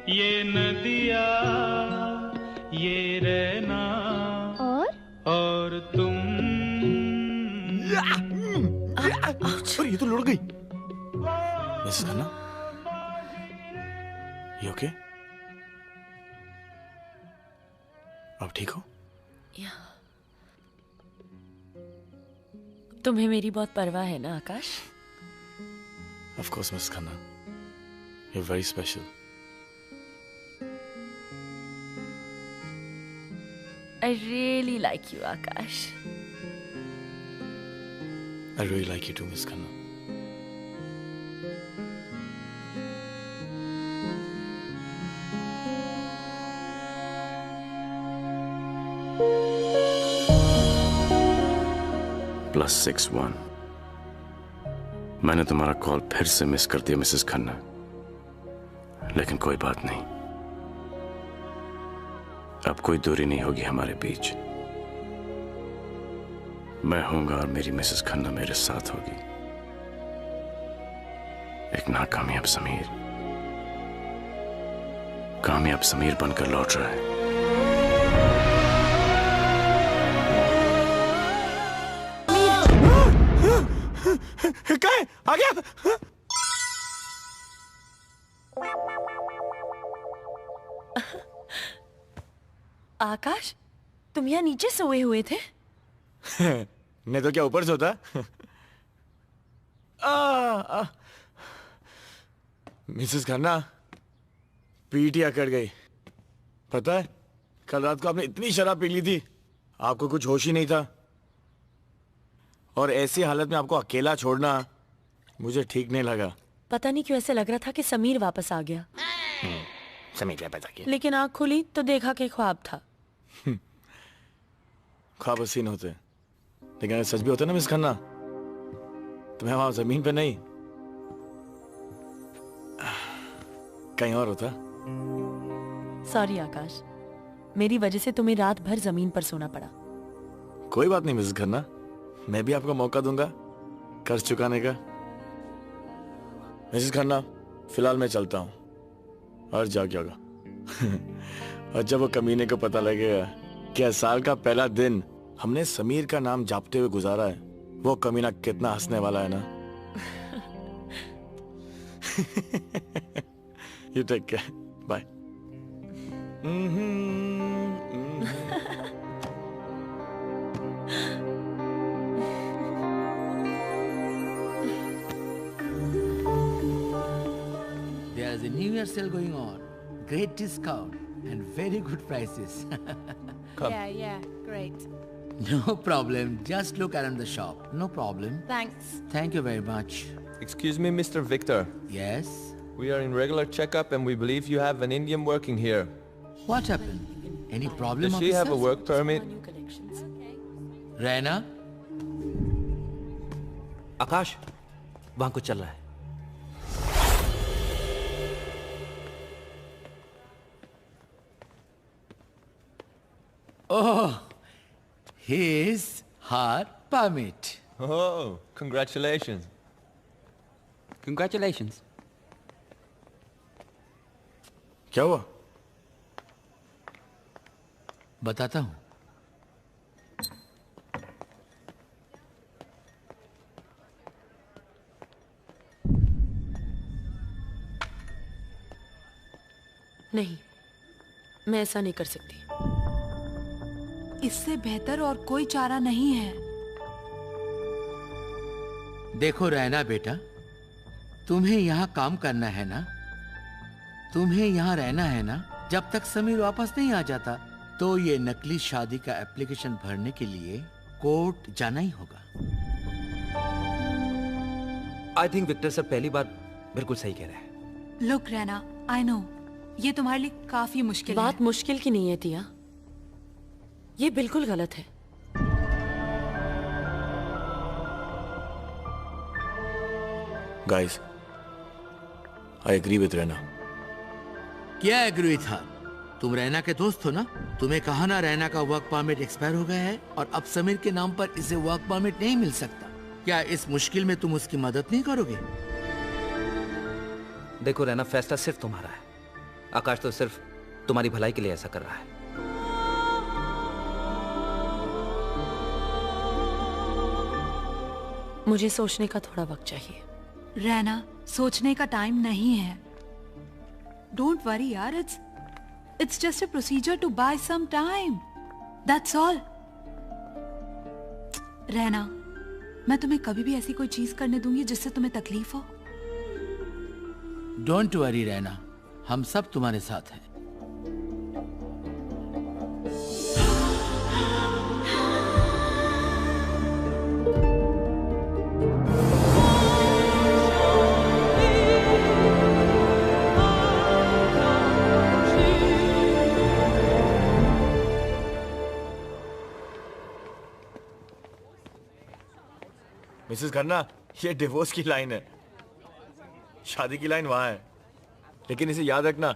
ये नदिया, ये रहना और तुम। अरे ये तो लुढ़क गई। मिस खन्ना, ये ओके? अब ठीक हो? तुम्हें मेरी बहुत परवाह है ना आकाश? Of course, Miss Khanna. You're very special. I really like you, Akash. I really like you too, Miss Khanna. +61। मैंने तुम्हारा कॉल फिर से मिस कर दिया मिसेस खन्ना, लेकिन कोई बात नहीं। अब कोई दूरी नहीं होगी हमारे बीच। मैं हूंगा और मेरी मिसेस खन्ना मेरे साथ होगी। एक नाकामयाब समीर कामयाब समीर बनकर लौट रहा है। क्या है? आ गया? आकाश, तुम यहाँ नीचे सोए हुए थे? नहीं तो क्या ऊपर सोता? मिसेस खन्ना, पीटिया कर गई। पता है, कल रात को आपने इतनी शराब पी ली थी, आपको कुछ होश ही नहीं था। और ऐसी हालत में आपको अकेला छोड़ना मुझे ठीक नहीं लगा। पता नहीं क्यों ऐसे लग रहा था कि समीर वापस आ गया। समीर वापस आ गया। लेकिन आंख खुली तो देखा कि ख्वाब था। ख्वाब हसीन होते, लेकिन अगर सच भी होता ना मिस खन्ना, तो मैं वहां जमीन पे नहीं कहीं और होता। सॉरी आकाश, मेरी वजह से तुम्हें रात भर जमीन पर सोना पड़ा। कोई बात नहीं मिस खन्ना, मैं भी आपको मौका दूंगा कर्ज चुकाने का। मिसेस खन्ना, फिलहाल मैं चलता हूँ और जाग जागा। और जब वो कमीने को पता लगेगा कि साल का पहला दिन हमने समीर का नाम जापते हुए गुजारा है, वो कमीना कितना हंसने वाला है ना। You take care. Bye. There's a New Year sale going on. Great discount and very good prices. Come. Yeah, great. No problem. Just look around the shop. No problem. Thanks. Thank you very much. Excuse me, Mr. Victor. Yes? We are in regular checkup and we believe you have an Indian working here. What happened? Any problem, Does she have a officers? work permit? Raina? आकाश, वहां कुछ चल रहा है। Oh, his her permit. Oh, congratulations. Congratulations. क्या हुआ? बताता हूँ। नहीं, मैं ऐसा नहीं कर सकती। इससे बेहतर और कोई चारा नहीं है। देखो रैना बेटा, तुम्हें यहाँ काम करना है ना, तुम्हें यहाँ रहना है ना, जब तक समीर वापस नहीं आ जाता तो ये नकली शादी का एप्लीकेशन भरने के लिए कोर्ट जाना ही होगा। आई थिंक विक्टर सर पहली बात बिल्कुल सही कह रहे हैं। लुक रैना, आई नो ये तुम्हारे लिए काफी मुश्किल बात मुश्किल की नहीं है तिया, ये बिल्कुल गलत है। Guys, I agree with Raina. क्या एग्री था? तुम रैना के दोस्त हो ना? तुम्हें कहा ना रैना का वर्क परमिट एक्सपायर हो गया है और अब समीर के नाम पर इसे वर्क परमिट नहीं मिल सकता। क्या इस मुश्किल में तुम उसकी मदद नहीं करोगे? देखो रैना, फैसला सिर्फ तुम्हारा है। आकाश तो सिर्फ तुम्हारी भलाई के लिए ऐसा कर रहा है। मुझे सोचने का थोड़ा वक्त चाहिए। रैना, सोचने का टाइम नहीं है। डोंट वरी यार, it's just a procedure to buy some time, that's all. Raina, मैं तुम्हें कभी भी ऐसी कोई चीज करने दूंगी जिससे तुम्हें तकलीफ हो? डोंट वरी रैना, हम सब तुम्हारे साथ हैं। मिसेस खन्ना, ये डिवोर्स की लाइन है, शादी की लाइन वहां है, लेकिन इसे याद रखना,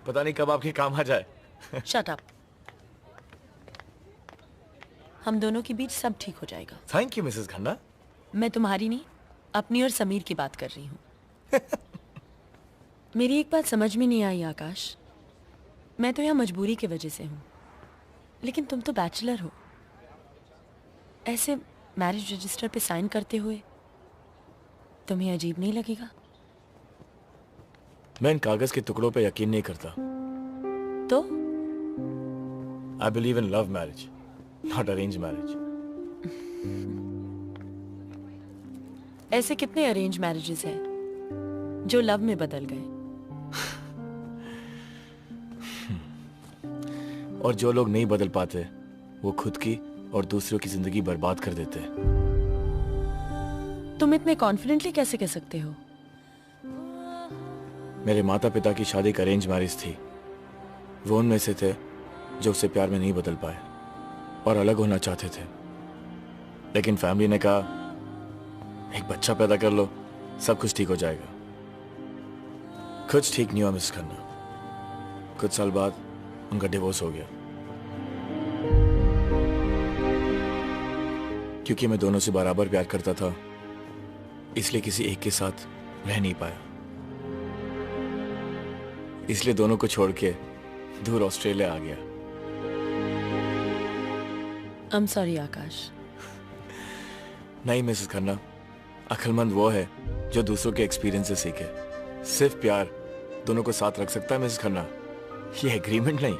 पता नहीं कब आपके काम आ जाए। Shut up. हम दोनों के बीच सब ठीक हो जाएगा। Thank you Mrs Khanna. मैं तुम्हारी नहीं, अपनी और समीर की बात कर रही हूँ। मेरी एक बात समझ में नहीं आई आकाश, मैं तो यहाँ मजबूरी की वजह से हूँ, लेकिन तुम तो बैचलर हो। ऐसे मैरिज रजिस्टर पे साइन करते हुए तुम्हें अजीब नहीं लगेगा? मैं इन कागज के टुकड़ों पे यकीन नहीं करता। तो I believe in love marriage, not arrange marriage. ऐसे कितने अरेंज मैरिजेस हैं जो लव में बदल गए? और जो लोग नहीं बदल पाते वो खुद की और दूसरों की जिंदगी बर्बाद कर देते हैं। तुम इतने कॉन्फिडेंटली कैसे कह सकते हो? मेरे माता पिता की शादी एक अरेंज मैरिज थी। वो उनमें से थे जो उससे प्यार में नहीं बदल पाए और अलग होना चाहते थे, लेकिन फैमिली ने कहा एक बच्चा पैदा कर लो, सब कुछ ठीक हो जाएगा। कुछ ठीक नहीं हुआ मिस खन्ना। कुछ साल बाद उनका डिवोर्स हो गया, क्योंकि मैं दोनों से बराबर प्यार करता था, इसलिए किसी एक के साथ रह नहीं पाया। इसलिए दोनों को छोड़ के दूर ऑस्ट्रेलिया आ गया। आई एम सॉरी आकाश। नहीं मिसेस खन्ना, अक्लमंद वो है जो दूसरों के एक्सपीरियंस से सीखे। सिर्फ प्यार दोनों को साथ रख सकता है मिसेस खन्ना, ये एग्रीमेंट नहीं।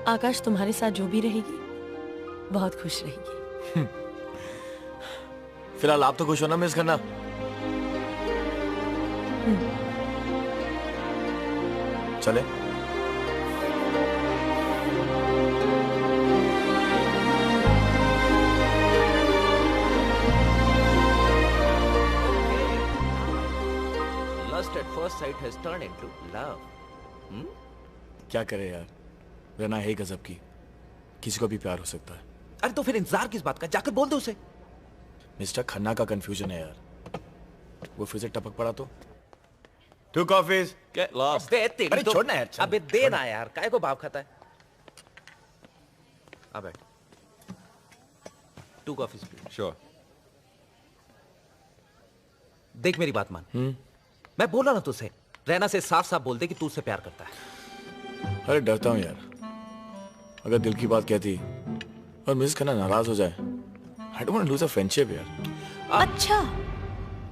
आकाश तुम्हारे साथ जो भी रहेगी बहुत खुश रहेगी। फिलहाल आप तो खुश हो ना मिस खन्ना? चले। Lust at first sight has turned into love. क्या करे यार, रहना है गजब की, किसी को भी प्यार हो सकता है। अरे तो फिर इंतजार किस बात का, जाकर बोल दो उसे। मिस्टर खन्ना का कंफ्यूजन है यार, वो फिर से टपक पड़ा तो। 2 कॉफीज। Get lost. अबे तेरी अरे तो- छोड़ना यार, चल। अबे देना यार, काहे को भाव खाता है। आ बैठ। 2 कॉफीज प्लीज। Sure. देख मेरी बात मान। मैं बोला ना तुझसे, रैना से साफ साफ बोल दे कि तू उससे प्यार करता है। अरे डरता हूँ यार, अगर दिल की बात कहती और मिस खन्ना नाराज हो जाए। I don't want to lose a friendship यार। अच्छा,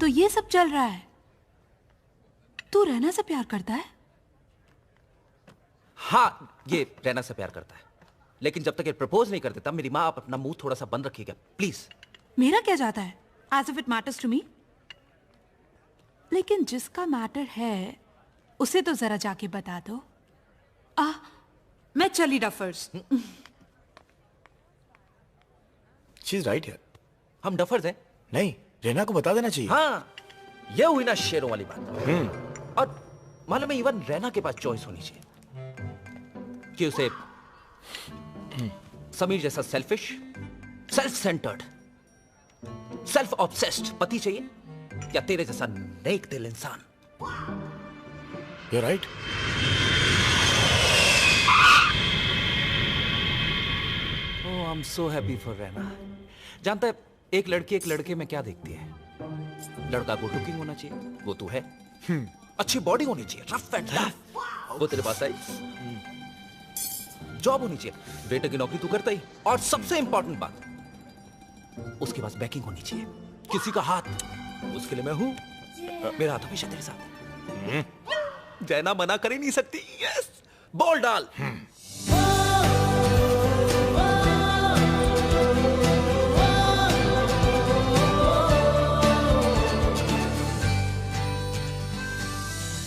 तो ये सब चल रहा है। तू रैना से प्यार करता है? हाँ, ये रैना से प्यार करता है, लेकिन जब तक ये प्रपोज नहीं कर देता, मेरी माँ आप अपना मुंह थोड़ा सा बंद रखिएगा प्लीज। मेरा क्या जाता है? As if it matters to me? लेकिन जिसका मैटर है उसे तो जरा जाके बता दो। मैं चली डफर्स। She's right यार। हम डफर्स हैं? नहीं, रैना को बता देना चाहिए। हाँ, ये हुई ना शेरों वाली बात। और मालूम है, इवन रैना के पास चॉइस होनी चाहिए कि उसे समीर जैसा selfish, self centred, self obsessed पति चाहिए, या तेरे जैसा नेक दिल इंसान। You're right। Oh, I'm so happy for Raina. जानता है, एक लड़की एक लड़के में क्या देखती है? लड़का गुड लुकिंग होना चाहिए, वो तू है। अच्छी बॉडी होनी चाहिए, रफ एंड टफ, वो तेरे पास आई। जॉब होनी चाहिए, बेटे की नौकरी तू करता ही। और सबसे इंपॉर्टेंट बात, उसके पास बैकिंग होनी चाहिए, किसी का हाथ। उसके लिए मैं हूं, मेरा हाथ हमेशा तेरे साथ। जैना मना कर ही नहीं सकती। यस, बॉल डाल।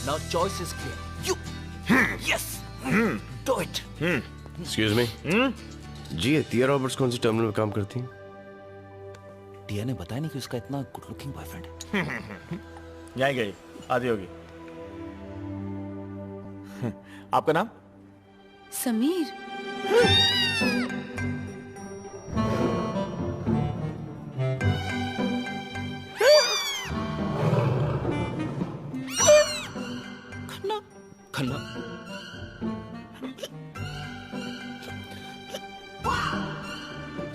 Now choice is clear. You. Yes. Do it. Excuse me. जी, टिया रॉबर्ट्स कौन सी टर्मिनल में काम करती हैं? टिया ने बताया नहीं कि उसका इतना गुड लुकिंग बॉयफ्रेंड है। यहीं गई, आधी होगी। आपका नाम? समीर। खन्ना।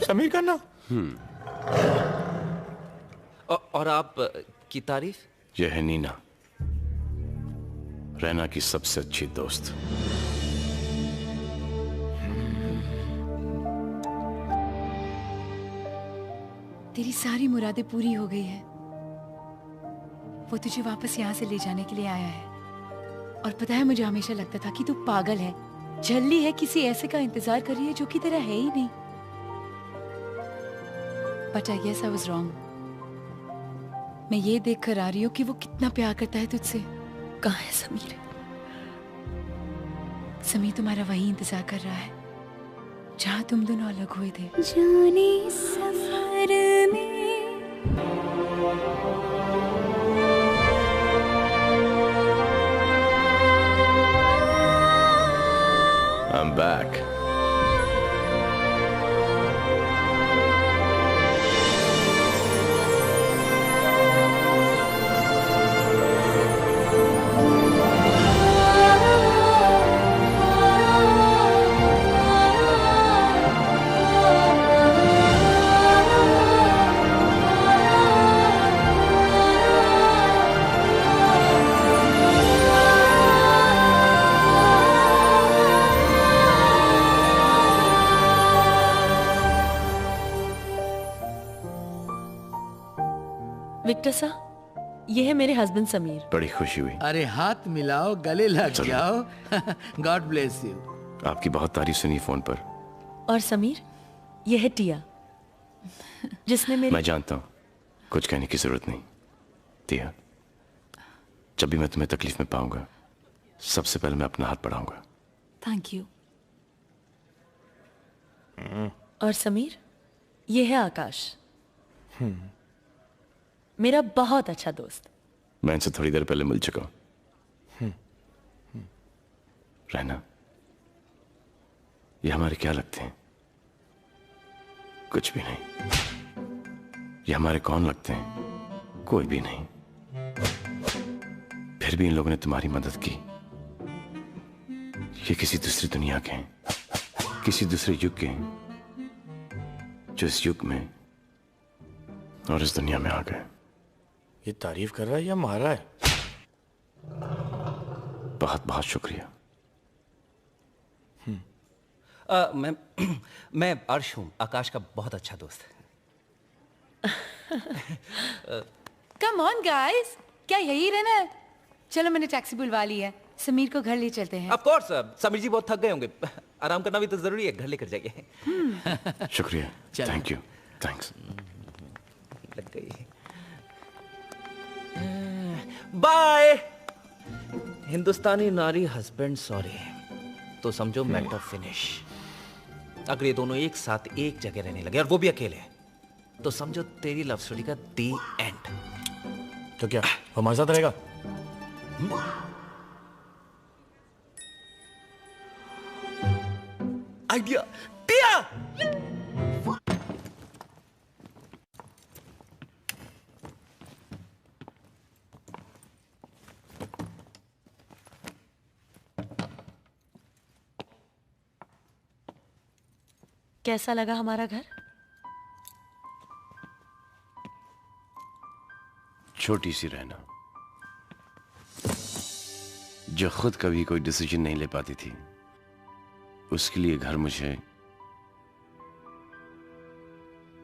समीर खन्ना। और आप की तारीफ? यह है नीना, रैना की सबसे अच्छी दोस्त। तेरी सारी मुरादें पूरी हो गई है। वो तुझे वापस यहाँ से ले जाने के लिए आया है। और पता है, मुझे हमेशा लगता था कि तू पागल है, झल्ली है, किसी ऐसे का इंतजार कर रही है जो कि तेरा है ही नहीं। But I guess I was wrong. मैं ये देख कर आ रही हूँ कि वो कितना प्यार करता है तुझसे। कहाँ है समीर? समीर तुम्हारा वही इंतजार कर रहा है जहाँ तुम दोनों अलग हुए थे। जाने सफर में I'm back. विक्टर सा, ये है मेरे हस्बैंड समीर। बड़ी खुशी हुई। अरे हाथ मिलाओ, गले लग जाओ। God bless you. आपकी बहुत तारीफ सुनी फोन पर। और समीर, ये है टिया, जिसने मेरी... मैं जानता हूँ, कुछ कहने की जरूरत नहीं। टिया, जब भी मैं तुम्हें तकलीफ में पाऊंगा, सबसे पहले मैं अपना हाथ बढ़ाऊंगा। Thank you. और समीर, ये है आकाश, मेरा बहुत अच्छा दोस्त। मैं इनसे थोड़ी देर पहले मिल चुका हूं। रहना, ये हमारे क्या लगते हैं? कुछ भी नहीं। ये हमारे कौन लगते हैं? कोई भी नहीं। फिर भी इन लोगों ने तुम्हारी मदद की। ये किसी दूसरी दुनिया के हैं, किसी दूसरे युग के हैं, जो इस युग में और इस दुनिया में आ गए। ये तारीफ कर रहा है या मार रहा है? बहुत बहुत शुक्रिया। मैं अर्श हूँ, आकाश का बहुत अच्छा दोस्त। कम ऑन गाइस, क्या यही रहना है? चलो मैंने टैक्सी बुलवा ली है, समीर को घर ले चलते हैं। ऑफ कोर्स, समीर जी बहुत थक गए होंगे, आराम करना भी तो जरूरी है, घर लेकर जाइए। शुक्रिया, थैंक यू, थैंक्स। लग गई। बाय। हिंदुस्तानी नारी हस्बैंड सॉरी, तो समझो मैटर फिनिश। अगर ये दोनों एक साथ एक जगह रहने लगे, और वो भी अकेले, तो समझो तेरी लव स्टोरी का दी एंड। तो क्या वो हमारे साथ रहेगा? आइडिया। टिया, कैसा लगा हमारा घर? छोटी सी रहना, जो खुद कभी कोई डिसीजन नहीं ले पाती थी, उसके लिए घर मुझे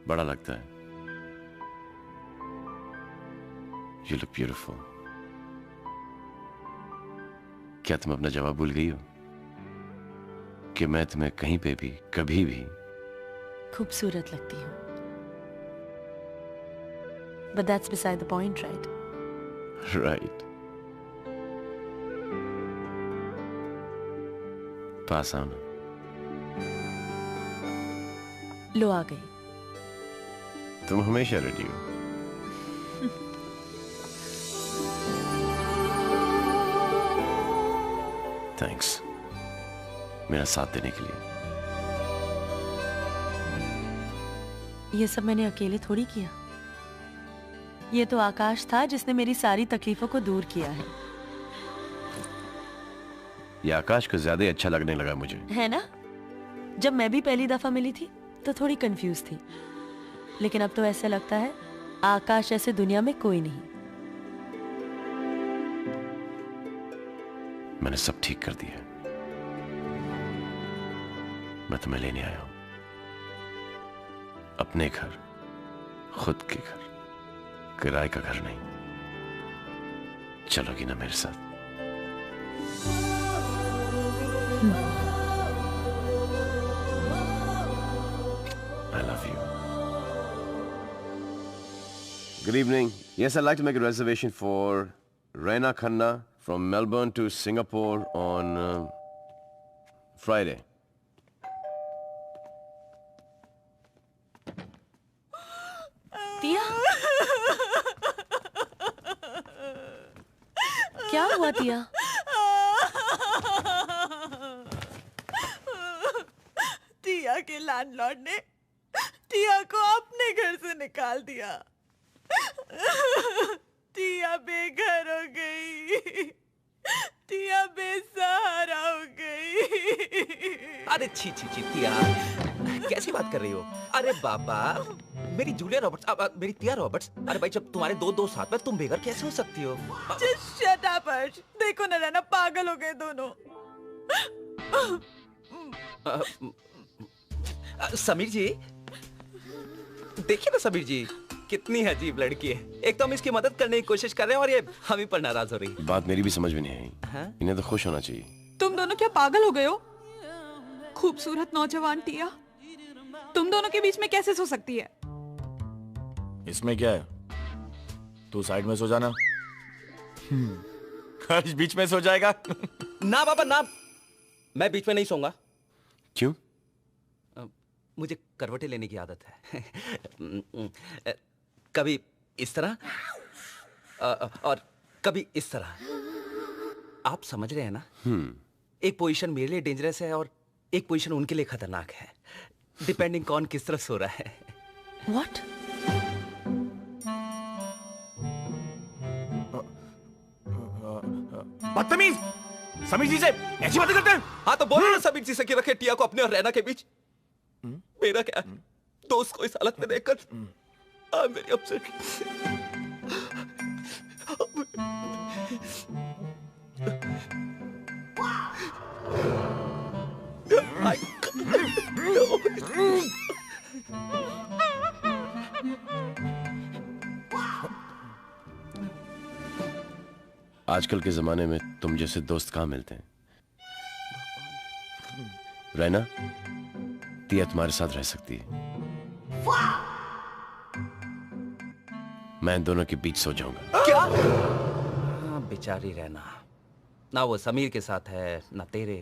बड़ा लगता है। You look beautiful। क्या तुम अपना जवाब भूल गई हो कि मैं तुम्हें कहीं पे भी कभी भी खूबसूरत लगती हूँ। But that's beside the point, right? Right। पास आओ ना। लो आ गई। तुम हमेशा रेडी हो। थैंक्स मेरा साथ देने के लिए। ये सब मैंने अकेले थोड़ी किया। ये तो आकाश था जिसने मेरी सारी तकलीफों को दूर किया है। ये आकाश को ज्यादा अच्छा लगने लगा मुझे, है ना? जब मैं भी पहली दफा मिली थी तो थोड़ी कंफ्यूज थी, लेकिन अब तो ऐसा लगता है आकाश ऐसे दुनिया में कोई नहीं। मैंने सब ठीक कर दिया। मैं तुम्हें लेने आया हूं, अपने घर, खुद के घर, किराए का घर नहीं। चलोगी ना मेरे साथ? I love you. Good evening. Yes, I'd like to make a reservation for Raina Khanna from Melbourne to Singapore on Friday. टिया, क्या हुआ टिया? टिया के लैंडलॉर्ड ने टिया को अपने घर से निकाल दिया। टिया बेघर हो गई, टिया बेसहारा हो गई। अरे छी छी छी टिया, कैसी बात कर रही हो? अरे बाबा, मेरी जूलिया रॉबर्ट्स, मेरी टिया रॉबर्ट्स। अरे भाई, जब तुम्हारे दो दोस्त साथ में, तुम बेघर कैसे हो सकती हो? Just shut up, अर्श। देखो ना रहना, पागल हो गए दोनों। समीर जी, देखिए ना समीर जी, कितनी अजीब लड़की है। एक तो हम इसकी मदद करने की कोशिश कर रहे हैं और ये हम ही पर नाराज हो रही है। बात मेरी भी समझ में नहीं आई। हाँ? इन्हें तो खुश होना चाहिए। तुम दोनों क्या पागल हो गए हो? खूबसूरत नौजवान टिया तुम दोनों के बीच में कैसे सो सकती है? इसमें क्या है? तू साइड में सो जाना। हर्ष बीच में सो जाएगा। ना बाबा ना, मैं बीच में नहीं सोऊंगा। क्यों? मुझे करवटें लेने की आदत है। कभी इस तरह और कभी इस तरह। आप समझ रहे हैं ना? एक पोजीशन मेरे लिए डेंजरस है और एक पोजीशन उनके लिए खतरनाक है, डिपेंडिंग कौन किस तरफ सो रहा है। What? बदतमीज! समीर जी से ऐसी बातें करते हैं? हाँ तो बोलो ना समीर जी से कि रखे टिया को अपने और रैना के बीच। मेरा क्या दोस्त को इस हालत में देखकर मेरी अपसेट। आजकल के जमाने में तुम जैसे दोस्त कहां मिलते हैं? रैना, टिया तुम्हारे साथ रह सकती है। मैं इन दोनों के बीच सो जाऊंगा। क्या? हाँ, बेचारी रैना, ना वो समीर के साथ है ना तेरे।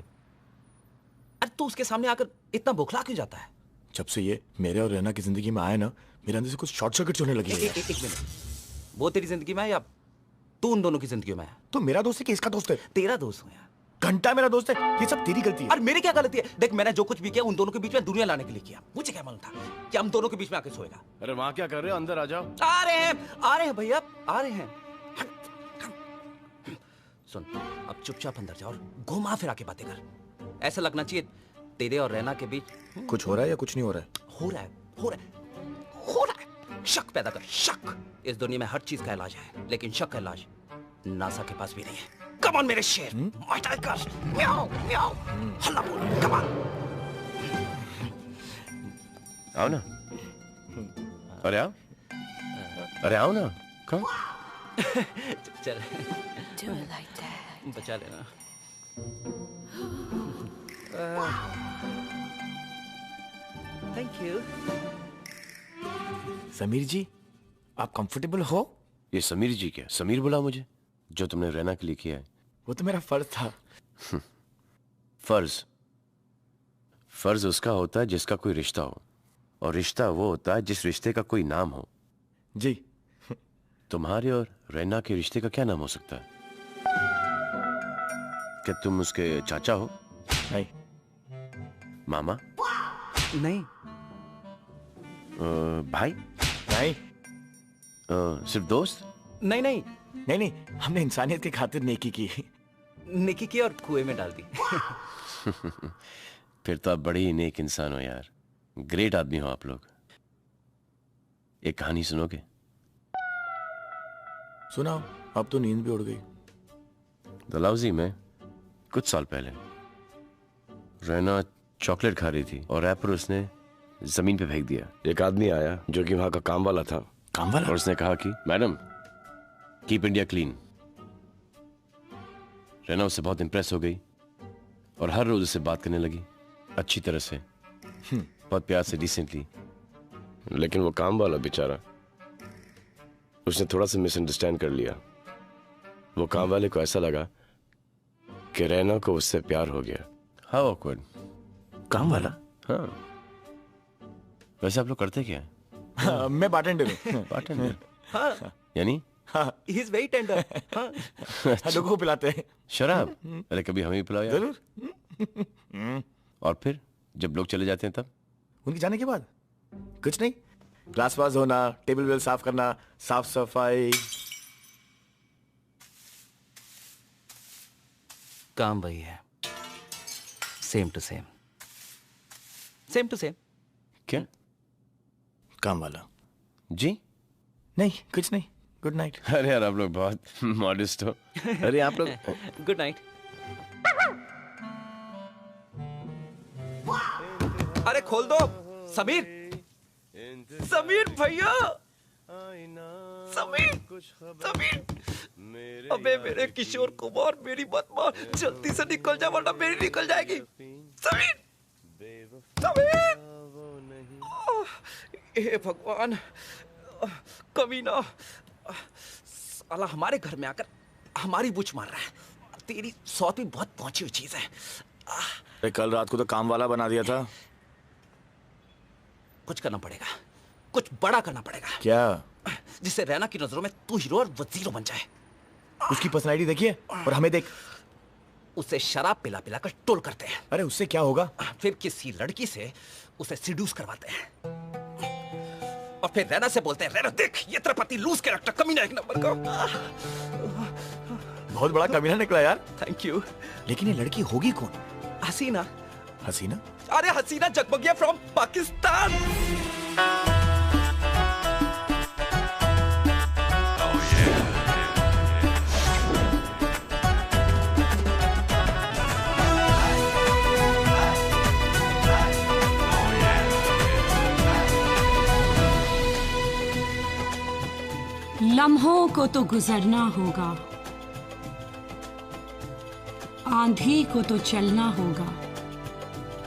अरे तू उसके सामने आकर इतना बौखला क्यों जाता है? जब से ये मेरे और रैना की जिंदगी में आए ना, मेरे अंदर से कुछ शॉर्ट सर्किट होने लगी है। एक मिनट, वो तेरी जिंदगी में है या तू उन दोनों की जिंदगी में है? तो मेरा दोस्त है कि इसका दोस्त है? तेरा दोस्त हूं यार। घंटा मेरा दोस्त है। ये सब तेरी गलती है। अरे मेरी क्या गलती है? देख, मैंने जो कुछ भी किया उन दोनों के बीच में दुनिया लाने के लिए किया। मुझे क्या मालूम था कि हम दोनों के बीच में आके सोएगा। अरे वहां क्या कर रहे हो? अंदर आ जाओ। आ रहे हैं भैया, आ रहे हैं। सुन, अब चुपचाप अंदर जा और घुमा फिरा के बातें कर। ऐसा लगना चाहिए तेरे और रैना के बीच कुछ हो रहा है या कुछ नहीं हो रहा है? हो रहा है। शक पैदा कर, शक। इस दुनिया में हर चीज का इलाज है, लेकिन शक का इलाज नासा के पास भी नहीं है। कम ऑन मेरे शेर, माय टाइगर, म्याऊ म्याऊ, हल्ला बोल, कम ऑन। आओ ना। अरे आओ, अरे आओ ना। कम। चल, Do it like that. बचा लेना। Thank you. समीर जी, आप कंफर्टेबल हो? ये समीर जी क्या? समीर बुला मुझे, जो तुमने रैना के लिए किया है। वो तो मेरा फर्ज था। फर्ज? फर्ज उसका होता है जिसका कोई रिश्ता हो, और रिश्ता वो होता है जिस रिश्ते का कोई नाम हो। जी। तुम्हारे और रैना के रिश्ते का क्या नाम हो सकता है? क्या तुम उसके चाचा हो? नहीं। मामा? नहीं। भाई? नहीं। सिर्फ दोस्त? नहीं नहीं नहीं नहीं, हमने इंसानियत की खातिर नेकी की और कुएं में डाल दी। फिर तो आप बड़ी ही नेक इंसान हो यार। ग्रेट आदमी हो आप लोग। एक कहानी सुनोगे? सुनाओ। अब तो नींद भी उड़ गई। डलहौजी में कुछ साल पहले रैना चॉकलेट खा रही थी और रैपर उसने जमीन पे फेंक दिया। एक आदमी आया जो कि वहां का काम वाला था। काम वाला? और उसने कहा कि madam, keep India clean. Raina उससे बहुत इंप्रेस हो गई और हर रोज उससे बात करने लगी, अच्छी तरह से, बहुत प्यार से, डिसेंटली। लेकिन वो काम वाला बेचारा, उसने थोड़ा सा मिसअंडरस्टैंड कर लिया। वो काम वाले को ऐसा लगा कि रैना को उससे प्यार हो गया। How awkward. काम वाला? हाँ। वैसे आप लोग करते क्या? हाँ, मैं बार्टेंडर हूँ। बार्टेंडर? हाँ। यानी? हाँ। He is very tender. हाँ। लोगों को पिलाते हैं शराब? अरे कभी हमें भी पिलाओ यार। जरूर। और फिर जब लोग चले जाते हैं तब? उनके जाने के बाद कुछ नहीं, ग्लास वास धोना, टेबल वेल साफ करना, साफ सफाई। काम वही है, same to same. Same to same. क्या? काम वाला? जी नहीं, कुछ नहीं। Good night. अरे यार आप लोग बहुत मॉडेस्ट हो। अरे आप लोग गुड नाइट। अरे खोल दो। समीर, समीर भैया, समीर, समीर, अबे मेरे किशोर कुमार, मेरी बात मान, जल्दी से निकल जा वरना मेरी निकल जाएगी। समीर, समीर, हे भगवान, कमीना, साला हमारे घर में आकर हमारी बुच मार रहा है। तेरी सौत भी बहुत पहुंची हुई चीज है। अरे कल रात को तो काम वाला बना दिया था। कुछ करना पड़ेगा, कुछ बड़ा करना पड़ेगा। क्या? जिससे रैना की नजरों में तू हीरो और वो जीरो बन जाए। उसकी पर्सनैलिटी देखिए और हमें देख। उसे शराब पिला पिला कर टोल करते हैं। अरे उससे क्या होगा? फिर किसी लड़की से उसे सिड्यूस करवाते हैं और फिर रैना से बोलते हैं, रैना देख ये तेरा पति लूज कैरेक्टर कमीना एक नंबर का। बहुत बड़ा कमीना निकला यार। Thank you. लेकिन ये लड़की होगी कौन? हसीना। हसीना? अरे हसीना जगमगिया फ्रॉम पाकिस्तान। लम्हों को तो गुजरना होगा, आंधी को तो चलना होगा।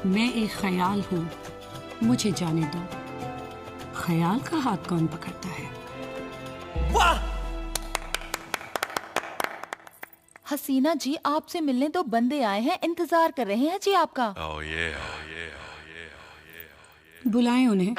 मैं एक ख्याल हूं, मुझे जाने दो, ख्याल का हाथ कौन पकड़ता है? वाह! हसीना जी, आपसे मिलने दो बंदे आए हैं, इंतजार कर रहे हैं जी आपका। बुलाएं उन्हें।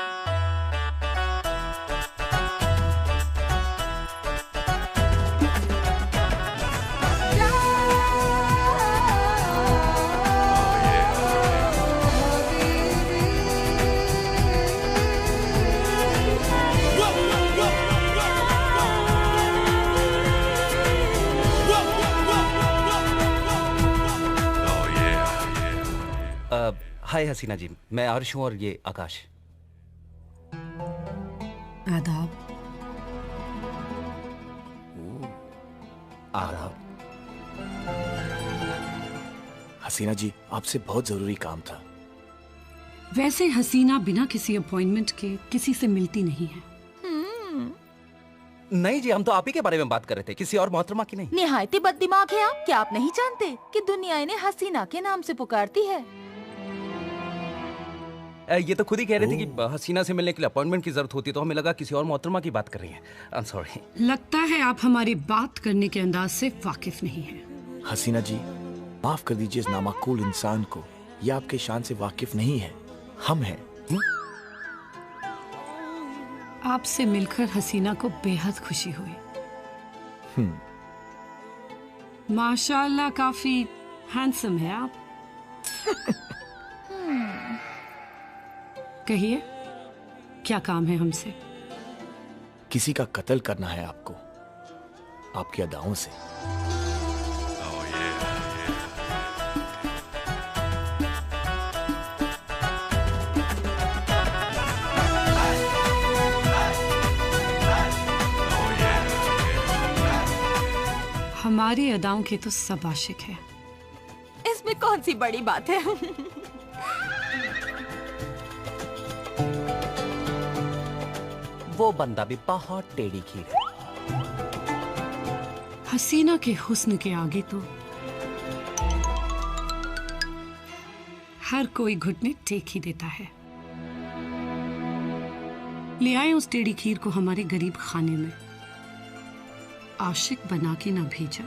हाय हसीना जी, मैं अर्श हूं और ये आकाश। आदाब। आदाब। हसीना जी, आपसे बहुत जरूरी काम था। वैसे हसीना बिना किसी अपॉइंटमेंट के किसी से मिलती नहीं है। नहीं जी, हम तो आप ही के बारे में बात कर रहे थे, किसी और मोहतरमा की नहीं। निहायती बददिमाग है आप। क्या आप नहीं जानते कि दुनिया इन्हें हसीना के नाम से पुकारती है? ये तो खुद ही कह रही थी कि हसीना से मिलने के लिए अपॉइंटमेंट की जरूरत होती, तो हमें लगा किसी और मोहतरमा की बात कर रही हैं। आई एम सॉरी। लगता है आप हमारी बात करने के अंदाज से वाकिफ नहीं हैं। हसीना जी, माफ कर दीजिए इस नामाकूल इंसान को। ये आपके शान से वाकिफ नहीं है, हम हैं। आपसे मिलकर हसीना को बेहद खुशी हुई। माशाल्लाह, काफी हैंडसम है आप। कहिए, क्या काम है हमसे? किसी का कत्ल करना है आपको, आपकी अदाओं से। हमारी अदाओं के तो सब आशिक है। इसमें कौन सी बड़ी बात है? वो बंदा भी बहुत टेढ़ी खीर है। हसीना के हुस्न के आगे तो हर कोई घुटने टेक ही देता है। ले आए उस टेढ़ी खीर को हमारे गरीब खाने में। आशिक बना के ना भेजा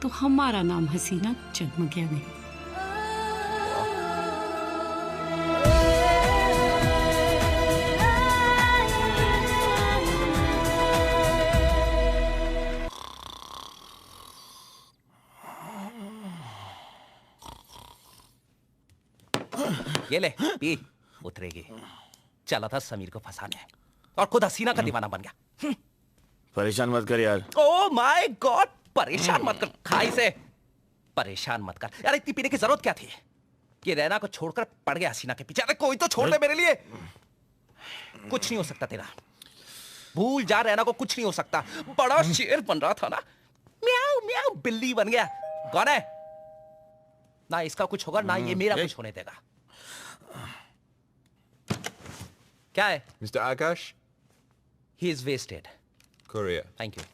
तो हमारा नाम हसीना जगमगिया नहीं। ये ले पी, उतरेगी। चला था समीर को फंसाने और खुद हसीना का दीवाना बन गया। परेशान मत कर यार। ओह माय गॉड, परेशान मत कर, खाई से परेशान मत कर यार। इतनी पीने की जरूरत क्या थी? ये रैना को छोड़कर पड़ गया हसीना के पीछे। अरे कोई तो छोड़ दे मेरे लिए। कुछ नहीं हो सकता तेरा, भूल जा रैना को, कुछ नहीं हो सकता। बड़ा शेर बन रहा था ना, म्याऊ म्याऊ बिल्ली बन गया। कौन है? ना इसका कुछ होगा ना ये मेरा कुछ होने देगा। क्या है? Mr. Akash? He is wasted. Korea. Thank you.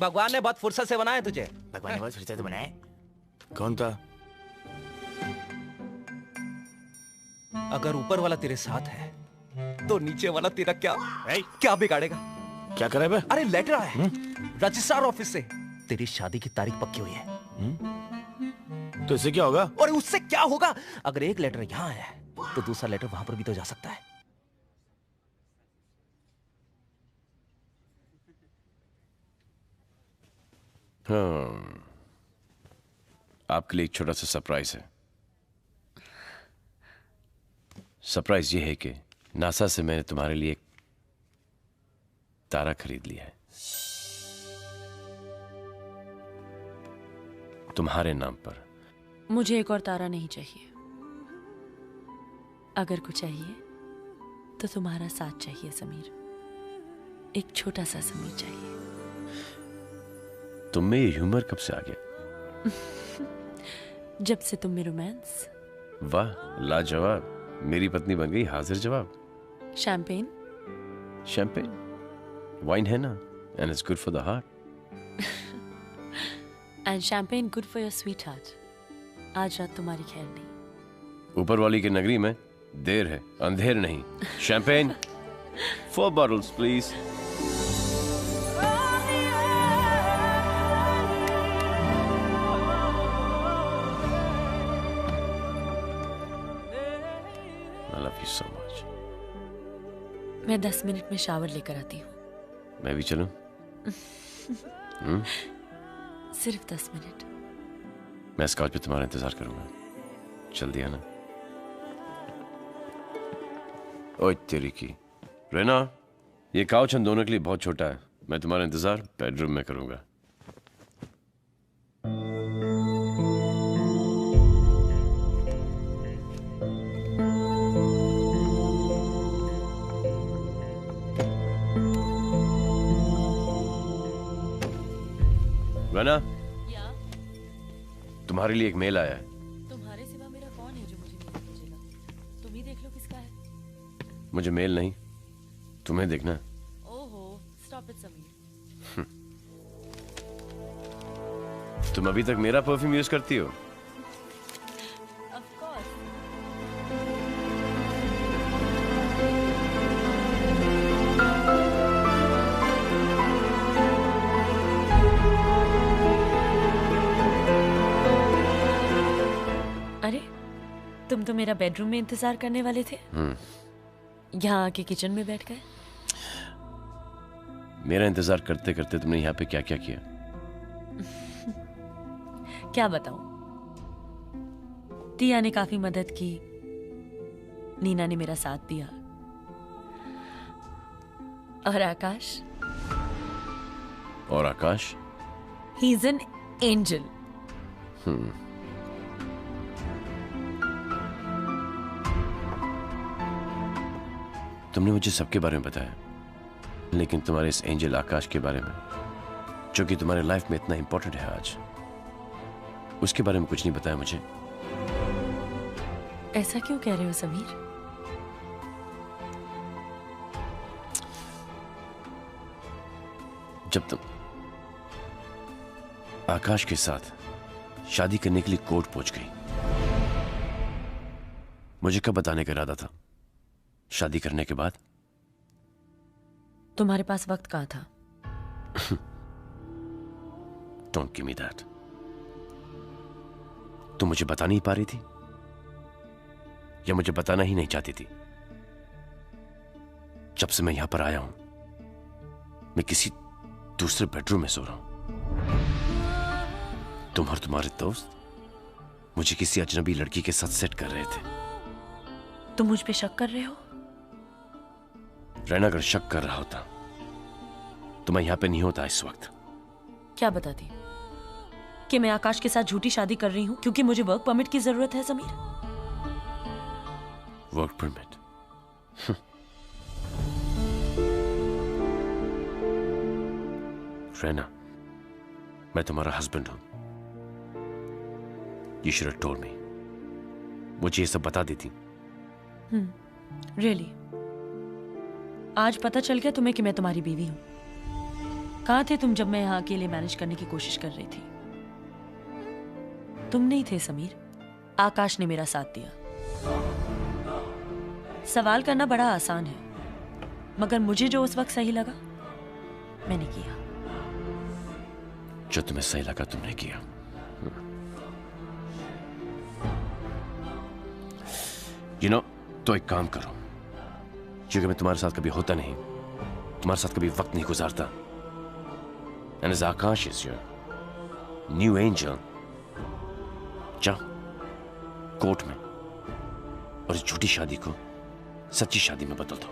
भगवान ने बहुत फुर्सत से बनाया तुझे। भगवान ने बहुत फुर्सत से बनाया। कौन था? अगर ऊपर वाला तेरे साथ है तो नीचे वाला तेरा क्या बिगाड़ेगा? क्या करे बे? अरे लेटर आया है रजिस्ट्रार ऑफिस से, तेरी शादी की तारीख पक्की हुई है। तो इससे क्या होगा? और उससे क्या होगा? अगर एक लेटर यहाँ आया है तो दूसरा लेटर वहां पर भी तो जा सकता है। हाँ, आपके लिए एक छोटा सा सरप्राइज है। सरप्राइज ये है कि नासा से मैंने तुम्हारे लिए एक तारा खरीद लिया है, तुम्हारे नाम पर। मुझे एक और तारा नहीं चाहिए। अगर कुछ चाहिए तो तुम्हारा साथ चाहिए समीर। एक छोटा सा समीर चाहिए। तुम में ये ह्यूमर कब से आ गया? जब से तुम में रोमांस। वाह, लाजवाब। मेरी पत्नी बन गई हाजिर जवाब। शैंपेन? शैंपेन वाइन है ना, and it's good for the heart. And champagne good for your sweet heart. आज रात तुम्हारी खैर नहीं। ऊपर वाली की नगरी में देर है, अंधेर नहीं। Champagne 4 bottles please. I love you so much. मैं 10 मिनट में शावर लेकर आती हूँ। मैं भी चलूं? सिर्फ 10 मिनट। मैं इस काउच पे तुम्हारा इंतजार करूंगा। जल्दी आना। ओए तेरी की रेना, ये काउच हम दोनों के लिए बहुत छोटा है। मैं तुम्हारा इंतजार बेडरूम में करूंगा। रेना, तुम्हारे लिए एक मेल आया है। तुम्हारे सिवा मेरा कौन है जो मुझे मेल भेजेगा? तुम ही देख लो किसका है। मुझे मेल नहीं, तुम्हें देखना। ओहो, स्टॉप इट समीर। तुम अभी तक मेरा परफ्यूम यूज करती हो? Of course. अरे, तुम तो मेरा बेडरूम में इंतजार करने वाले थे। यहाँ आके किचन में बैठ गए। मेरा इंतजार करते करते तुमने यहाँ पे क्या क्या किया? क्या बताऊं? टिया ने काफी मदद की, नीना ने मेरा साथ दिया, और आकाश? और Akash? He is an angel. तुमने मुझे सबके बारे में बताया, लेकिन तुम्हारे इस एंजल आकाश के बारे में, जो कि तुम्हारे लाइफ में इतना इंपॉर्टेंट है आज, उसके बारे में कुछ नहीं बताया मुझे। ऐसा क्यों कह रहे हो समीर? जब तुम आकाश के साथ शादी करने के लिए कोर्ट पहुंच गई, मुझे कब बताने का इरादा था? शादी करने के बाद? तुम्हारे पास वक्त कहाँ था? Don't give me that. तुम मुझे बता नहीं पा रही थी, या मुझे बताना ही नहीं चाहती थी? जब से मैं यहां पर आया हूं, मैं किसी दूसरे बेडरूम में सो रहा हूं। तुम और तुम्हारे दोस्त मुझे किसी अजनबी लड़की के साथ सेट कर रहे थे। तुम मुझ पे शक कर रहे हो? रैना अगर शक कर रहा होता तो मैं यहां पे नहीं होता इस वक्त। क्या बताती कि मैं आकाश के साथ झूठी शादी कर रही हूं क्योंकि मुझे वर्क परमिट की जरूरत है समीर? Work permit? रैना, मैं तुम्हारा हस्बैंड हूं। You should have told me. मुझे ये सब बता देती रियली आज पता चल गया तुम्हें कि मैं तुम्हारी बीवी हूं। कहाँ थे तुम जब मैं यहाँ अकेले मैनेज करने की कोशिश कर रही थी? तुम नहीं थे समीर, आकाश ने मेरा साथ दिया। सवाल करना बड़ा आसान है, मगर मुझे जो उस वक्त सही लगा मैंने किया। जो तुम्हें सही लगा तुमने किया। तो एक काम करो, क्योंकि मैं तुम्हारे साथ कभी होता नहीं, तुम्हारे साथ कभी वक्त नहीं गुजारता, and as Akash is your new angel, जाओ कोर्ट में और इस झूठी शादी को सच्ची शादी में बदल दो।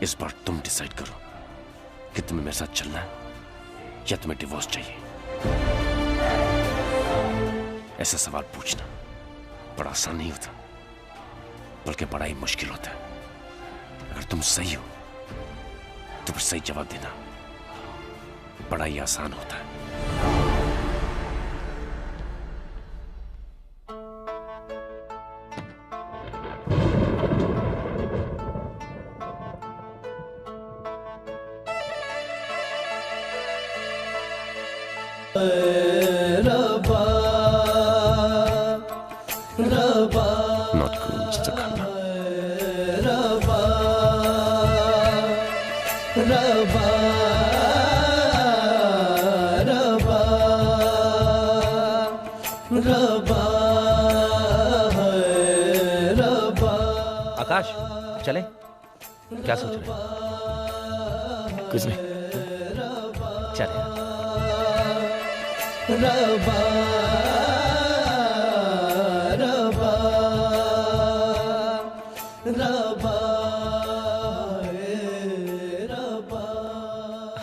इस बार तुम डिसाइड करो कि तुम्हें मेरे साथ चलना है या तुम्हें डिवोर्स चाहिए। ऐसा सवाल पूछना बड़ा आसान नहीं होता, बल्कि बड़ा ही मुश्किल होता है। अगर तुम सही हो तो फिर सही जवाब देना बड़ा ही आसान होता है। Not cool, Mr. Khanna. आकाश चले, क्या सोच रहे हैं? कुछ नहीं, चले।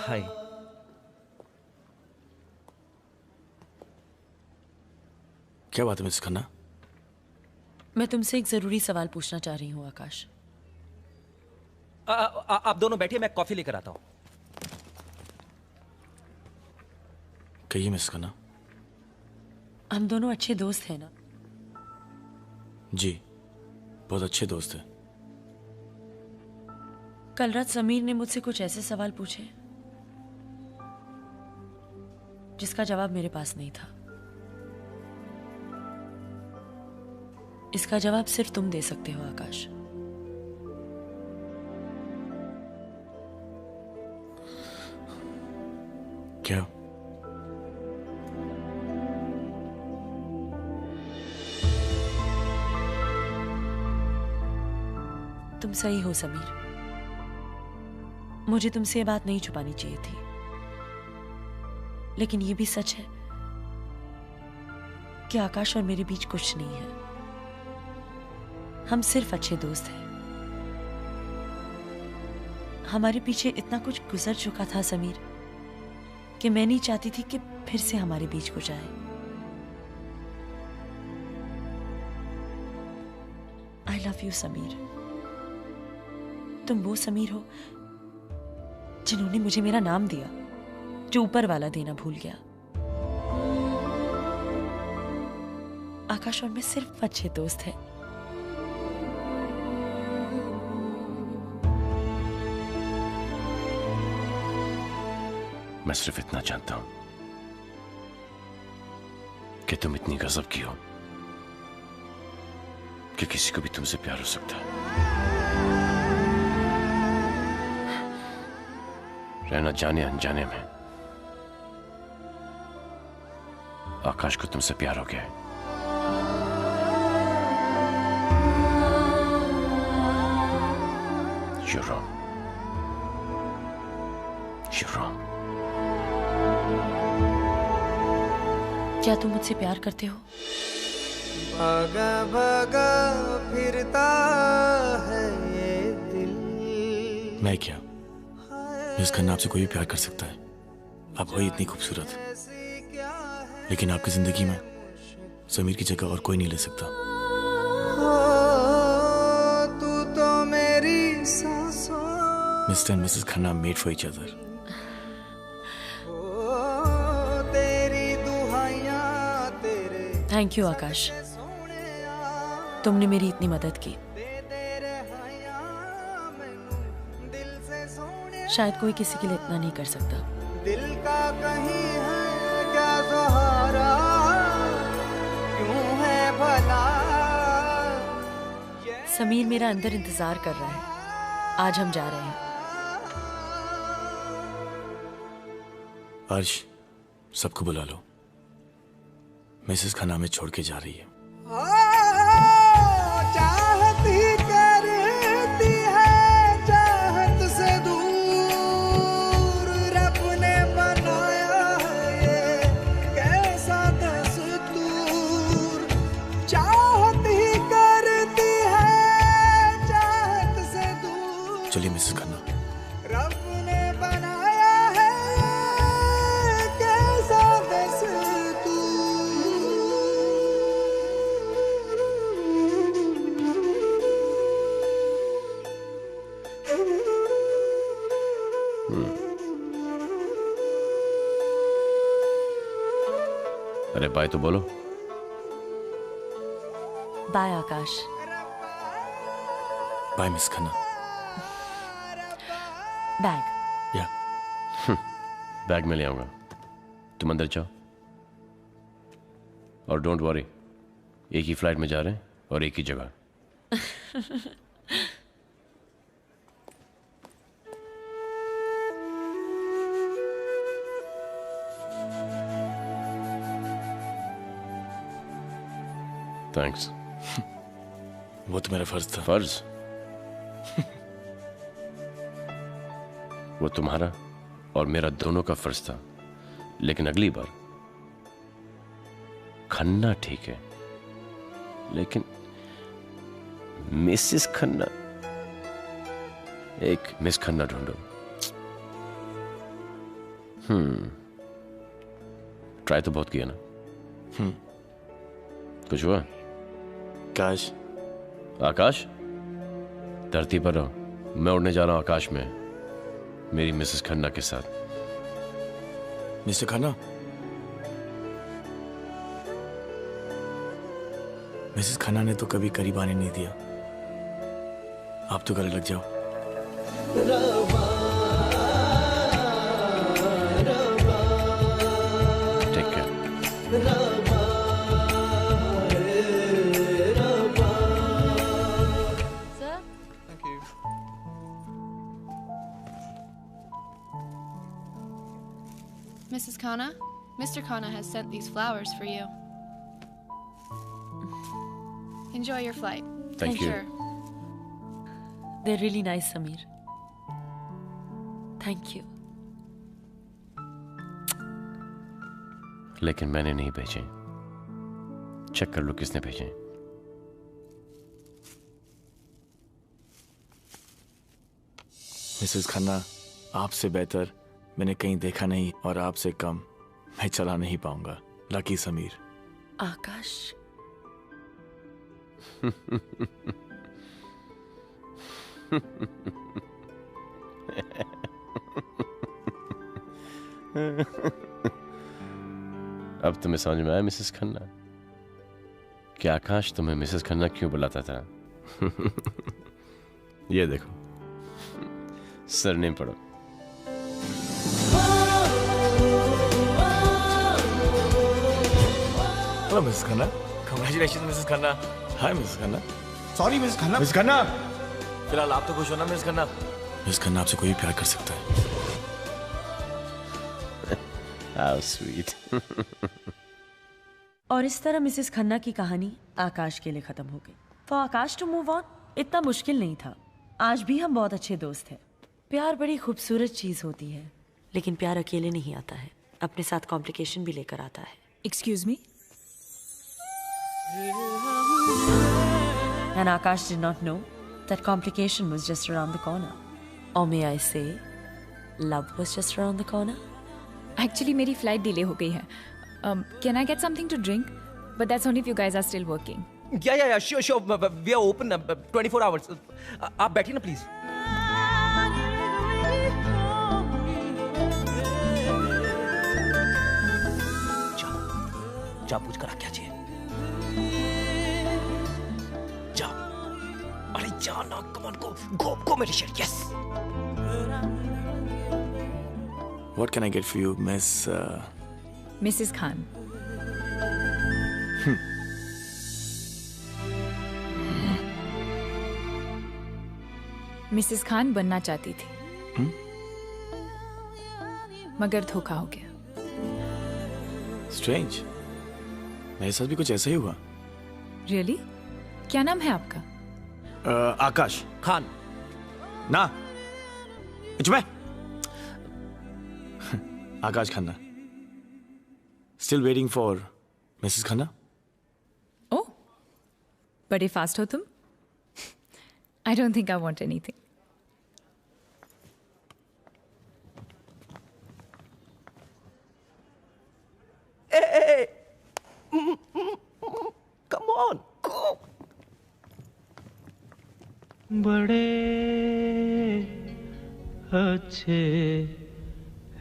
हाय। क्या बात है मिस खन्ना? मैं तुमसे एक जरूरी सवाल पूछना चाह रही हूँ आकाश। आप दोनों बैठिए, मैं कॉफी लेकर आता हूँ। कहिए मिस खन्ना। हम दोनों अच्छे दोस्त हैं ना? जी, बहुत अच्छे दोस्त हैं। कल रात समीर ने मुझसे कुछ ऐसे सवाल पूछे जिसका जवाब मेरे पास नहीं था। इसका जवाब सिर्फ तुम दे सकते हो आकाश। क्या? तुम सही हो समीर, मुझे तुमसे ये बात नहीं छुपानी चाहिए थी, लेकिन ये भी सच है कि आकाश और मेरे बीच कुछ नहीं है। हम सिर्फ अच्छे दोस्त हैं। हमारे पीछे इतना कुछ गुजर चुका था समीर कि मैं नहीं चाहती थी कि फिर से हमारे बीच कुछ आए। I love you Sameer. तुम वो समीर हो जिन्होंने मुझे मेरा नाम दिया जो ऊपर वाला देना भूल गया। आकाश और मैं सिर्फ अच्छे दोस्त हैं। मैं सिर्फ इतना जानता हूं कि तुम इतनी गजब की हो कि किसी को भी तुमसे प्यार हो सकता है। रहना जाने अनजाने में आकाश को तुमसे प्यार हो गया है। You're wrong. You're wrong. क्या तुम मुझसे प्यार करते हो? भागा भागा फिरता है ये दिल। मैं क्या? मिस खन्ना, आपसे कोई भी प्यार कर सकता है। आप वही इतनी खूबसूरत, लेकिन आपकी जिंदगी में समीर की जगह और कोई नहीं ले सकता। तू तो मेरी सांसों। Mister and Mrs Khanna made for each other. Thank you Akash, तुमने मेरी इतनी मदद की। शायद कोई किसी के लिए इतना नहीं कर सकता। दिल का कहीं है क्या सहारा, क्यों है भला। समीर मेरा अंदर इंतजार कर रहा है, आज हम जा रहे हैं। अर्श, सबको बुला लो, मिसेस खन्ना हमें छोड़ के जा रही है। चाहत ही करती है चाहत से दूर, रब ने बनाया है ये कैसा दस्तूर। चाहत ही करती है चाहत से दूर। चलिए मिसेस खन्ना। रब ने बनाया है ये कैसा दस्तूर। अरे बाय तो बोलो। Bye Akash. Bye miss Khanna. Bag. या बैग में ले आऊंगा, तुम अंदर जाओ। और डोंट वरी, एक ही फ्लाइट में जा रहे हैं और एक ही जगह। थैंक्स। वो तो मेरा फर्ज था। फर्ज? वो तुम्हारा और मेरा दोनों का फर्ज था, लेकिन अगली बार खन्ना ठीक है, लेकिन मिसेस खन्ना, एक मिस खन्ना ढूंढो। ट्राई तो बहुत किया ना। कुछ हुआ? आकाश। आकाश? धरती पर रहो, मैं उड़ने जा रहा हूं आकाश में, मेरी मिसेस खन्ना के साथ। मिस्टर खन्ना, मिसेस खन्ना ने तो कभी करीब आने नहीं दिया, आप तो गले लग जाओ। Take care. Mrs. Khanna, Mr. Khanna has sent these flowers for you. Enjoy your flight. Thank you. Sure. They're really nice, Sameer. Thank you. लेकिन मैंने नहीं भेजे। चेक कर लो किसने भेजे। मिसेस खन्ना, आपसे बेहतर मैंने कहीं देखा नहीं और आपसे कम मैं चला नहीं पाऊंगा। लकी समीर। आकाश। अब तुम्हें समझ में आया मिसेस खन्ना कि आकाश तुम्हें मिसेस खन्ना क्यों बुलाता था। ये देखो, सरनेम पढ़ो। Hello Mrs Khanna. Congratulation Mrs Khanna. Hi Mrs Khanna. Sorry Mrs Khanna. Mrs Khanna, फिलहाल आप तो खुश हो ना मिसेस खन्ना? मिसेस खन्ना, आपसे कोई भी प्यार कर सकता है। How sweet. और इस तरह मिसेस खन्ना की कहानी आकाश के लिए खत्म हो गई। For Akash to move on इतना मुश्किल नहीं था। आज भी हम बहुत अच्छे दोस्त हैं। प्यार बड़ी खूबसूरत चीज होती है, लेकिन प्यार अकेले नहीं आता है, अपने साथ कॉम्प्लिकेशन भी लेकर आता है। Excuse me. And Akash did not know that complication was just around the corner. Or may I say, love was just around the corner? Actually मेरी फ्लाइट डिले हो गई है। Can I get something to drink? But that's only if you guys are still working. Yeah sure we are open 24 hours. आप बैठिए ना please. जा पूछ कर क्या चाहिए। Go Malaysia, yes. What can I get for you, Miss? Mrs. Khan. Mrs Khan बनना चाहती थी, मगर धोखा हो गया। Strange. मेरे साथ भी कुछ ऐसा ही हुआ। Really? क्या नाम है आपका? आकाश खान। ना चुप Akash Khanna. Still waiting for Mrs. Khanna? Oh, बड़े फास्ट हो तुम। I don't think I want anything. Hey, come on, go. बड़े अच्छे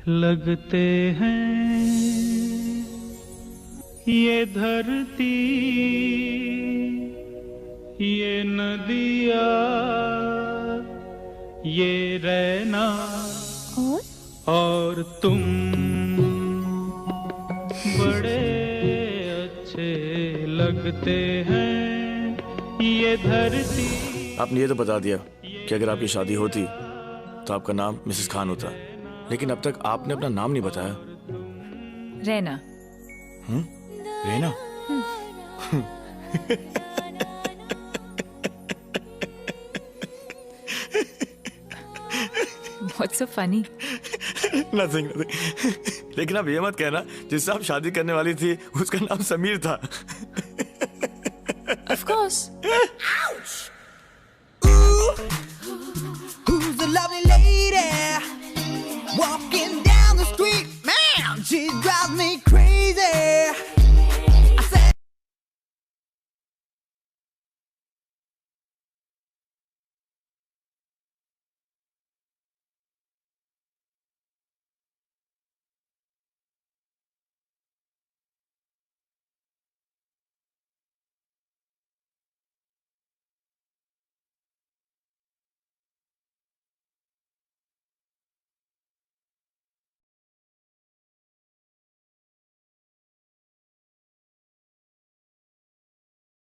लगते हैं ये धरती, ये नदिया, ये रहना और तुम, बड़े अच्छे लगते हैं ये धरती। आपने ये तो बता दिया कि अगर आपकी शादी होती तो आपका नाम मिसेस खान होता, लेकिन अब तक आपने अपना नाम नहीं बताया। Raina. Raina? What's so funny? Nothing, nothing. लेकिन आप ये मत कहना जिससे आप शादी करने वाली थी उसका नाम समीर था। Of course. Ouch! Ooh, who's the lovely lady walking